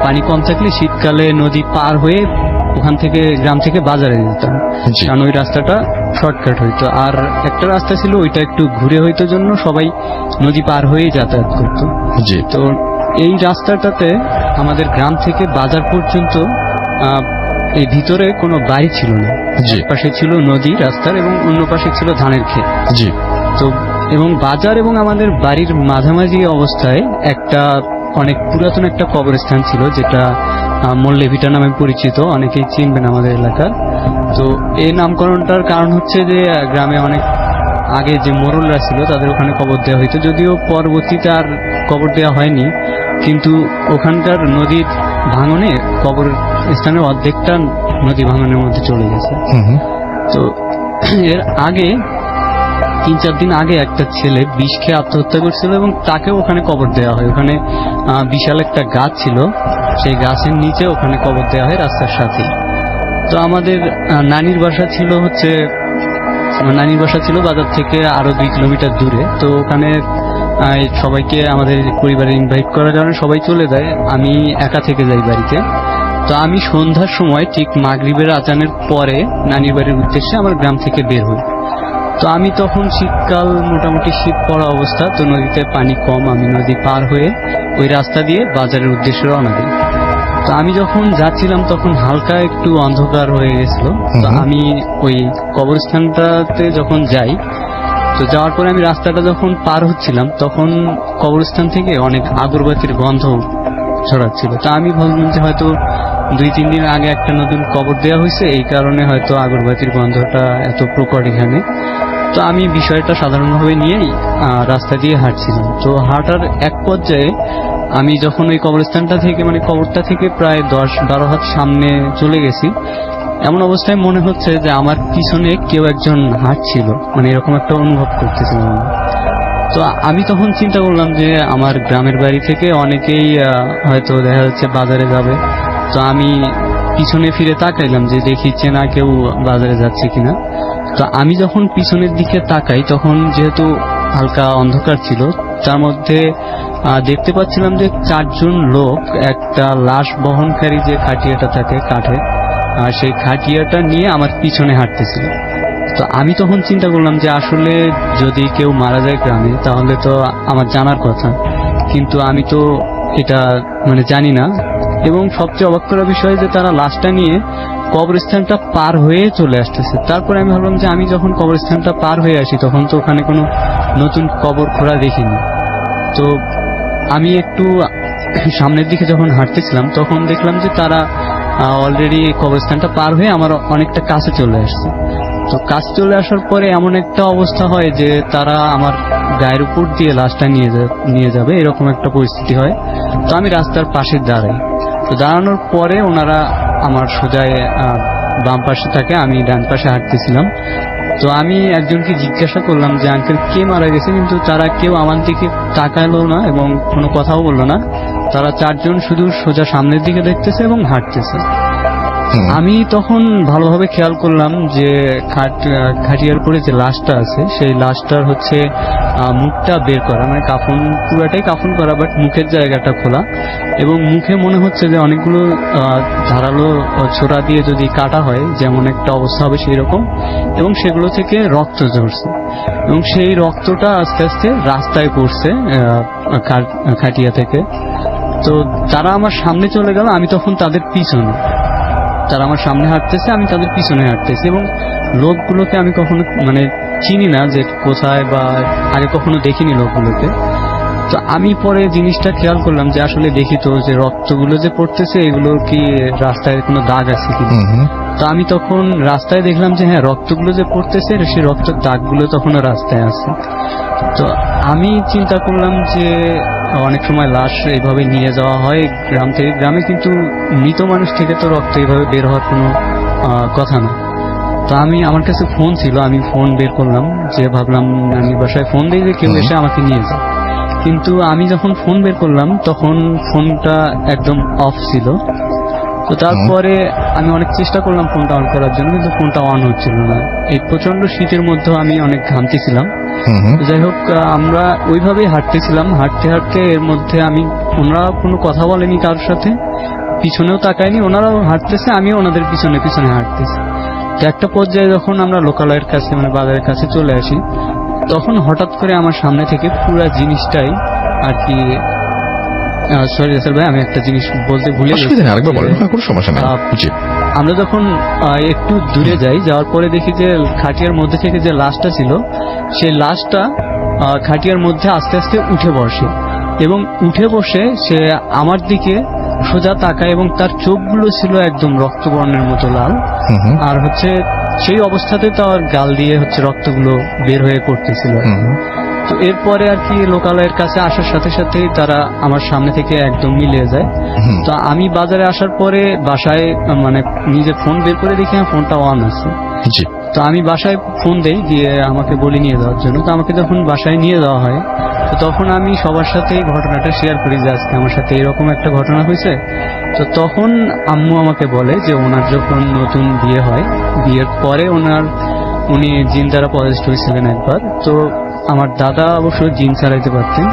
S6: পানি কম থাকলে শীতকালে নদী পার হয়ে ওখান থেকে গ্রাম থেকে বাজারে যেতাম, কারণ ওই রাস্তাটা শর্টকাট হইতো। আর একটা রাস্তা ছিল ওইটা একটু ঘুরে হইতো, জন্য সবাই নদী পার হয়ে যাতায়াত করতো। তো এই রাস্তাটাতে আমাদের গ্রাম থেকে বাজার পর্যন্ত এই ভিতরে কোনো বাড়ি ছিল না। এক পাশে ছিল নদী রাস্তার এবং অন্য পাশে ছিল ধানের ক্ষেত। তো এবং বাজার এবং আমাদের বাড়ির মাঝামাঝি অবস্থায় একটা অনেক পুরাতন একটা কবরস্থান ছিল, যেটা মল্লেভিটা নামে পরিচিত, অনেকেই চিনবেন আমাদের এলাকার। তো এই নামকরণটার কারণ হচ্ছে যে গ্রামে অনেক আগে যে মোড়লরা ছিল তাদের ওখানে কবর দেওয়া হইতো, যদিও পরবর্তীতে আর কবর দেওয়া হয়নি, কিন্তু ওখানকার নদীর ভাঙনে কবর স্থানের অর্ধেকটা নদী ভাঙনের মধ্যে চলে গেছে। তো এর আগে 3-4 দিন আগে একটা ছেলে বিষ খেয়ে আত্মহত্যা করছিল এবং তাকেও ওখানে কবর দেওয়া হয়। ওখানে বিশাল একটা গাছ ছিল, সেই গাছের নিচে ওখানে কবর দেওয়া হয় রাস্তার সাথে। তো আমাদের নানির বাসা ছিল বাজার থেকে আরো 2 কিলোমিটার দূরে। তো ওখানে সবাইকে আমাদের পরিবারে ইনভাইট করার কারণে সবাই চলে যায়, আমি একা থেকে যাই বাড়িতে। তো আমি সন্ধ্যার সময় ঠিক মাগরিবের আজানের পরে নানির বাড়ির উদ্দেশ্যে আমার গ্রাম থেকে বের হই। তো আমি তখন শীতকাল, মোটামুটি শীত পড়া অবস্থা, তো নদীতে পানি কম। আমি নদী পার হয়ে ওই রাস্তা দিয়ে বাজারের উদ্দেশ্যে রওনা দিই। তো আমি যখন যাচ্ছিলাম তখন হালকা একটু অন্ধকার হয়ে গেছিল। তো আমি ওই কবরস্থানটাতে যখন যাই, তো যাওয়ার পরে আমি রাস্তাটা যখন পার হচ্ছিলাম তখন কবরস্থান থেকে অনেক আগরবাতির গন্ধ ছড়াচ্ছিল। তো আমি ভাবলাম যে হয়তো 2-3 দিন আগে একটা নতুন কবর দেওয়া হয়েছে, এই কারণে হয়তো আগরবাতির গন্ধটা এত প্রকট এখানে। তো আমি বিষয়টা সাধারণভাবে নিয়েই রাস্তা দিয়ে হাঁটছিলাম। তো হাঁটার এক পর্যায়ে আমি যখন ওই কবরস্থানটা থেকে, মানে কবরটা থেকে প্রায় 10-12 হাত সামনে চলে গেছি, এমন অবস্থায় মনে হচ্ছে যে আমার পিছনে কেউ একজন হাঁটছিল, মানে এরকম একটা অনুভব করতেছিলাম আমি। তো আমি তখন চিন্তা করলাম যে আমার গ্রামের বাড়ি থেকে অনেকেই হয়তো দেখা যাচ্ছে বাজারে যাবে। তো আমি পিছনে ফিরে তাকাইলাম যে দেখি চেনা কেউ বাজারে যাচ্ছে কিনা। তো আমি যখন পিছনের দিকে তাকাই তখন যেহেতু হালকা অন্ধকার ছিল, তার মধ্যে দেখতে পাচ্ছিলাম যে 4 জন লোক একটা লাশ বহনকারী যে খাটিয়াটা থাকে কাঠের, সেই খাটিয়াটা নিয়ে আমার পিছনে হাঁটতেছিল। তো আমি তখন চিন্তা করলাম যে আসলে যদি কেউ মারা যায় গ্রামে তাহলে তো আমার জানার কথা, কিন্তু আমি তো এটা মানে জানি না। এবং সবচেয়ে অবাক করার বিষয় যে তারা লাশটা নিয়ে কবরস্থানটা পার হয়ে চলে আসতেছে। তারপরে আমি ভাবলাম যে আমি যখন কবরস্থানটা পার হয়ে আসি তখন তো ওখানে কোনো নতুন কবর খোঁড়া দেখিনি। তো আমি একটু সামনের দিকে যখন হাঁটতেছিলাম তখন দেখলাম যে তারা অলরেডি কবরস্থানটা পার হয়ে আমার অনেকটা কাছে চলে আসছে। তো কাছে চলে আসার পরে এমন একটা অবস্থা হয় যে তারা আমার গায়ের উপর দিয়ে লাশটা নিয়ে যাবে, এরকম একটা পরিস্থিতি হয়। তো আমি রাস্তার পাশে দাঁড়াই। তো দাঁড়ানোর পরে ওনারা আমার সোজায় বাম পাশে থাকে, আমি ডান পাশে হাঁটতেছিলাম। তো আমি একজনকে জিজ্ঞাসা করলাম যে আঙ্কেল কে মারা গেছে, কিন্তু তারা কেউ আমার দিকে তাকালো না এবং কোনো কথাও বললো না। তারা 4 জন শুধু সোজা সামনের দিকে দেখতেছে এবং হাঁটতেছে। আমি তখন ভালোভাবে খেয়াল করলাম যে খাটিয়ার পরে যে লাশটা আছে সেই লাশটার হচ্ছে মুখটা বের করা, মানে পুরাটাই কাফন করা, বাট মুখের জায়গাটা খোলা। এবং মুখে মনে হচ্ছে যে অনেকগুলো ধারালো ছোরা দিয়ে যদি কাটা হয় যেমন একটা অবস্থা হবে সেই রকম, এবং সেগুলো থেকে রক্ত ঝরছে এবং সেই রক্তটা আস্তে আস্তে রাস্তায় পড়ছে খাটিয়া থেকে। তো তারা আমার সামনে চলে গেল, আমি তখন তাদের পিছনে। তারা আমার সামনে হাঁটতেছে, আমি তাদের পিছনে হাঁটতেছি এবং লোকগুলোকে আমি কখনো মানে চিনি না যে কোথায়, বা আগে কখনো দেখিনি লোকগুলোকে। তো আমি পরে জিনিসটা খেয়াল করলাম যে আসলে দেখি তো যে রক্তগুলো যে পড়তেছে এগুলোর কি রাস্তায় কোনো দাগ আছে কিনা। তো আমি তখন রাস্তায় দেখলাম যে হ্যাঁ, রক্তগুলো যে পড়তেছে সেই রক্তের দাগগুলো তখনও রাস্তায় আছে। তো আমি চিন্তা করলাম যে অনেক সময় লাশ এইভাবে নিয়ে যাওয়া হয় গ্রাম থেকে গ্রামে, কিন্তু মৃত মানুষ থেকে তো রক্ত এইভাবে বের হওয়ার কোনো কথা না। তো আমার কাছে ফোন ছিল, আমি ফোন বের করলাম, যে ভাবলাম নানির বাসায় ফোন দিই যে কেউ এসে আমাকে নিয়ে যায়। কিন্তু আমি যখন ফোন বের করলাম তখন ফোনটা একদম অফ ছিল। তো তারপরে আমি অনেক চেষ্টা করলাম ফোনটা অন করার জন্য, কিন্তু ফোনটা অন হচ্ছিল না। এই প্রচন্ড শীতের মধ্যে আমি অনেক ঘামতেছিলাম। যাই হোক, আমরা ওইভাবেই হাঁটতেছিলাম। হাঁটতে হাঁটতে এর মধ্যে ওনারা কোনো কথা বলেনি কারোর সাথে, পিছনেও তাকায়নি, ওনারাও হাঁটতেছে, আমিও ওনাদের পিছনে পিছনে হাঁটতেছি। তো একটা পর্যায়ে যখন আমরা লোকালয়ের কাছে, মানে বাজারের কাছে চলে আসি, তখন হঠাৎ করে আমার সামনে থেকে পুরো জিনিসটাই আর কি, সরি রাসেল ভাই, আমি একটা জিনিস বলতে ভুলে গেছি। আমরা যখন একটু দূরে যাই, যাওয়ার পরে দেখি যে খাটিয়ার মধ্যে থেকে যে লাশটা ছিল সেই লাশটা খাটিয়ার মধ্যে আস্তে আস্তে উঠে বসে, এবং উঠে বসে সে আমার দিকে সোজা তাকায় এবং তার চোখগুলো ছিল একদম রক্তবর্ণের মতো লাল। আর হচ্ছে সেই অবস্থাতে তার গাল দিয়ে হচ্ছে রক্তগুলো বের হয়ে পড়তেছিল। তো এরপরে আর কি লোকালয়ের কাছে আসার সাথে সাথেই তারা আমার সামনে থেকে একদম মিলিয়ে যায়। তো আমি বাজারে আসার পরে বাসায় মানে নিজে ফোন বের করে দেখি ফোনটা অন আছে।
S1: জি।
S6: তো আমি বাসায় ফোন দেই, দিয়ে আমাকে বলি নিয়ে যাওয়ার জন্য। তো আমাকে যখন বাসায় নিয়ে যাওয়া হয়, তো তখন আমি সবার সাথে এই ঘটনাটা শেয়ার করি যে আজকে আমার সাথে এরকম একটা ঘটনা হয়েছে। তো তখন আম্মু আমাকে বলে যে ওনার যখন নতুন বিয়ে হয়, বিয়ের পরে উনি জিন দ্বারা পজেসড হয়েছিলেন একবার। তো আমার দাদা অবশ্য জিন ছাড়াইতে পারতেন,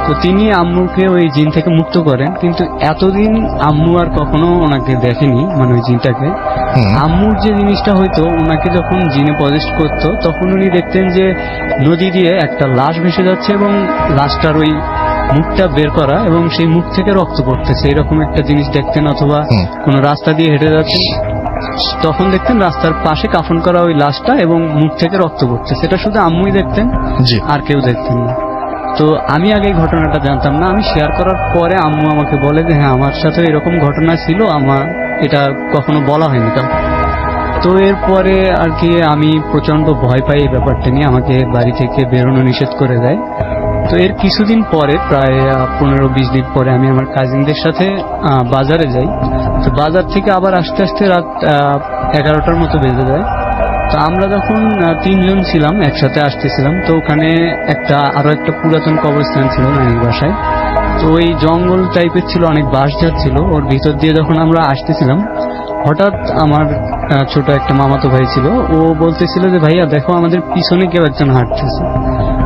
S6: তো তিনি আম্মুকে ওই জিন থেকে মুক্ত করেন। কিন্তু এতদিন আম্মু আর কখনো ওনাকে দেখেনি, মানে ওই জিনটাকে। আম্মুর যে জিনিসটা হয়তো, ওনাকে যখন জিনে পজেসড করতো তখন উনি দেখতেন যে নদী দিয়ে একটা লাশ ভেসে যাচ্ছে এবং লাশটার ওই মুখটা বের করা এবং সেই মুখ থেকে রক্ত পড়তেছে, এরকম একটা জিনিস দেখতেন। অথবা কোনো রাস্তা দিয়ে হেঁটে যাচ্ছেন, তখন দেখতেন রাস্তার পাশে কাফন করা ওই লাশটা এবং মুখ থেকে রক্ত পড়ছে। সেটা শুধু আম্মুই দেখতেন,
S1: জি।
S6: আর কেউ দেখতেন না। তো আমি আগে এই ঘটনাটা জানতাম না। আমি শেয়ার করার পরে আম্মু আমাকে বলে যে হ্যাঁ আমার সাথে এরকম ঘটনা ছিল, আমার এটা কখনো বলা হয়নি কাউ। তো এরপরে আর কি আমি প্রচন্ড ভয় পাই এই ব্যাপারটা নিয়ে, আমাকে বাড়ি থেকে বেরোনো নিষেধ করে দেয়। তো এর কিছুদিন পরে, প্রায় 15-20 দিন পরে, আমি আমার কাজিনদের সাথে বাজারে যাই। তো বাজার থেকে আবার আস্তে আস্তে রাত 11টার মতো বেজে যায়। তো আমরা যখন 3 জন ছিলাম একসাথে আসতেছিলাম, তো ওখানে আরো একটা পুরাতন কবরস্থান ছিল নানির বাসায়। তো ওই জঙ্গল টাইপের ছিল, অনেক বাঁশঝাড় ছিল। ওর ভিতর দিয়ে যখন আমরা আসতেছিলাম, হঠাৎ আমার ছোট একটা মামাতো ভাই ছিল, ও বলতেছিল যে ভাইয়া দেখো আমাদের পিছনে কেউ একজন হাঁটতেছে।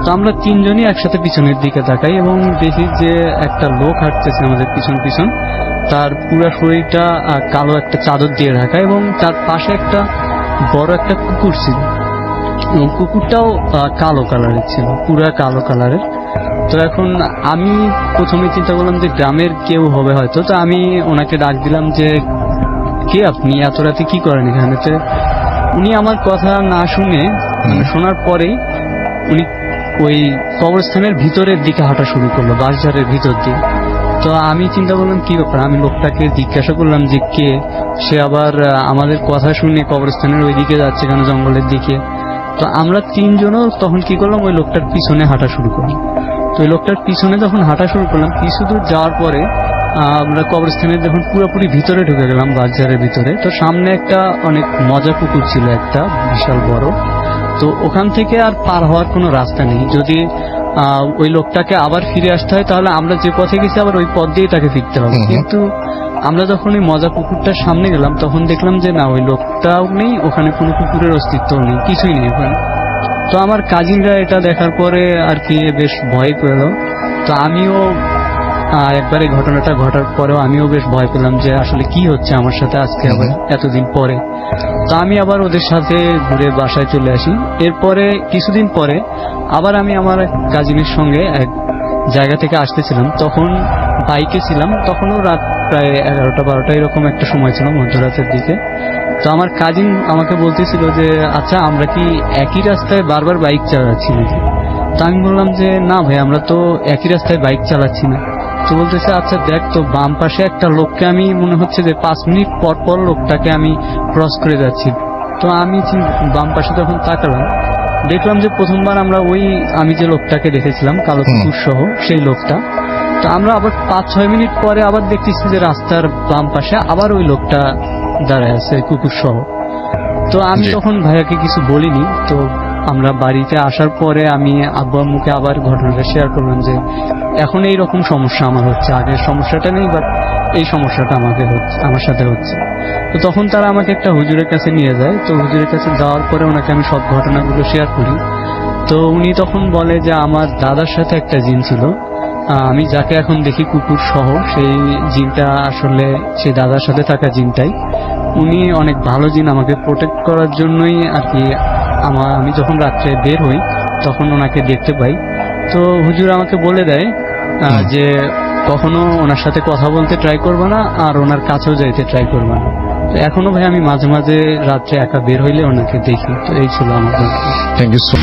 S6: তো আমরা 3 জনই একসাথে পিছনের দিকে তাকাই এবং দেখি যে একটা লোক হাঁটতেছে আমাদের পিছন পিছন। তার পুরো শরীরটা কালো একটা চাদর দিয়ে ঢাকা এবং তার পাশে একটা বড় একটা কুকুর ছিল এবং কুকুরটাও কালো কালারের ছিল, পুরা কালো কালারের। তো এখন আমি প্রথমে চিন্তা করলাম যে গ্রামের কেউ হবে হয়তো। তো আমি ওনাকে ডাক দিলাম যে কে আপনি, এত রাতে কি করেন এখানে? তো উনি আমার কথা না শুনে, শোনার পরেই উনি ওই কবরস্থানের ভিতরের দিকে হাঁটা শুরু করলো, বাঁশঝাড়ের ভিতর দিয়ে। তো আমি চিন্তা করলাম কি ব্যাপার, আমি লোকটাকে জিজ্ঞাসা করলাম যে কে। সে আবার আমাদের কথা শুনে কবরস্থানের ওই দিকে যাচ্ছে কেন, জঙ্গলের দিকে। তো আমরা 3 জনও তখন কি করলাম, ওই লোকটার পিছনে হাঁটা শুরু করলাম। তো ওই লোকটার পিছনে যখন হাঁটা শুরু করলাম, কিছু দূর যাওয়ার পরে আমরা কবরস্থানের যখন পুরোপুরি ভিতরে ঢুকে গেলাম, বাজারের ভিতরে, তো সামনে একটা অনেক মজা পুকুর ছিল, একটা বিশাল বড়। তো ওখান থেকে আর পার হওয়ার কোনো রাস্তা নেই। যদি ওই লোকটাকে আবার ফিরে আসতে হয় তাহলে আমরা যে পথে গেছি আবার ওই পথ দিয়ে তাকে ফিরতে হবে। কিন্তু আমরা যখন ওই মজা পুকুরটার সামনে গেলাম তখন দেখলাম যে না, ওই লোকটাও নেই, ওখানে কোনো কুকুরের অস্তিত্বও নেই, কিছুই নেই ওখানে। তো আমার কাজিনরা এটা দেখার পরে আর কি বেশ ভয় পেল। তো আমিও একবার এই ঘটনাটা ঘটার পরেও আমিও বেশ ভয় পেলাম যে আসলে কি হচ্ছে আমার সাথে আজকে আবার এতদিন পরে। তো আমি আবার ওদের সাথে ঘুরে বাসায় চলে আসি। এরপরে কিছুদিন পরে আবার আমি আমার কাজিনের সঙ্গে এক জায়গা থেকে আসতেছিলাম, তখন বাইকে ছিলাম, তখনও রাত প্রায় 11টা-12টা এরকম একটা সময় ছিল, মধ্যরাতের দিকে। তো আমার কাজিন আমাকে বলতেছিল যে আচ্ছা আমরা কি একই রাস্তায় বারবার বাইক চালাচ্ছি নাকি? তো আমি বললাম যে না ভাই, আমরা তো একই রাস্তায় বাইক চালাচ্ছি না। তো বলতেছে আচ্ছা দেখ তো, বাম পাশে একটা লোককে আমি মনে হচ্ছে যে 5 মিনিট পর পর লোকটাকে আমি ক্রস করে যাচ্ছি। তো আমি বাম পাশে যখন তাকালাম, দেখলাম যে প্রথমবার আমি যে লোকটাকে দেখেছিলাম কালো কুকুর সহ, সেই লোকটা। তো আমরা আবার 5-6 মিনিট পরে আবার দেখতেছি যে রাস্তার বাম পাশে আবার ওই লোকটা দাঁড়ায় আছে কুকুর সহ। তো আমি তখন ভাইয়াকে কিছু বলিনি। তো আমরা বাড়িতে আসার পরে আমি আব্বু আম্মুকে আবার ঘটনাটা শেয়ার করলাম যে এখন এইরকম সমস্যা আমার হচ্ছে, আগের সমস্যাটা নেই, বাট এই সমস্যাটা আমার সাথে হচ্ছে। তো তখন তারা আমাকে একটা হুজুরের কাছে নিয়ে যায়। তো হুজুরের কাছে যাওয়ার পরে ওনাকে আমি সব ঘটনাগুলো শেয়ার করি। তো উনি তখন বলে যে আমার দাদার সাথে একটা জিন ছিল, আমি যাকে এখন দেখি কুকুর সহ, সেই জিনটা আসলে সেই দাদার সাথে থাকা জিনটাই। উনি অনেক ভালো জিন, আমাকে প্রোটেক্ট করার জন্যই আর কি আমি যখন রাত্রে বের হই তখন ওনাকে দেখতে পাই। তো হুজুর আমাকে বলে দেয় যে কখনো ওনার সাথে কথা বলতে ট্রাই করবে না আর ওনার কাছেও যাইতে ট্রাই করবে না। তো এখনো ভাই আমি মাঝে মাঝে রাত্রে একা বের হইলে ওনাকে দেখি। তো এই ছিল আমার।
S1: Thank you so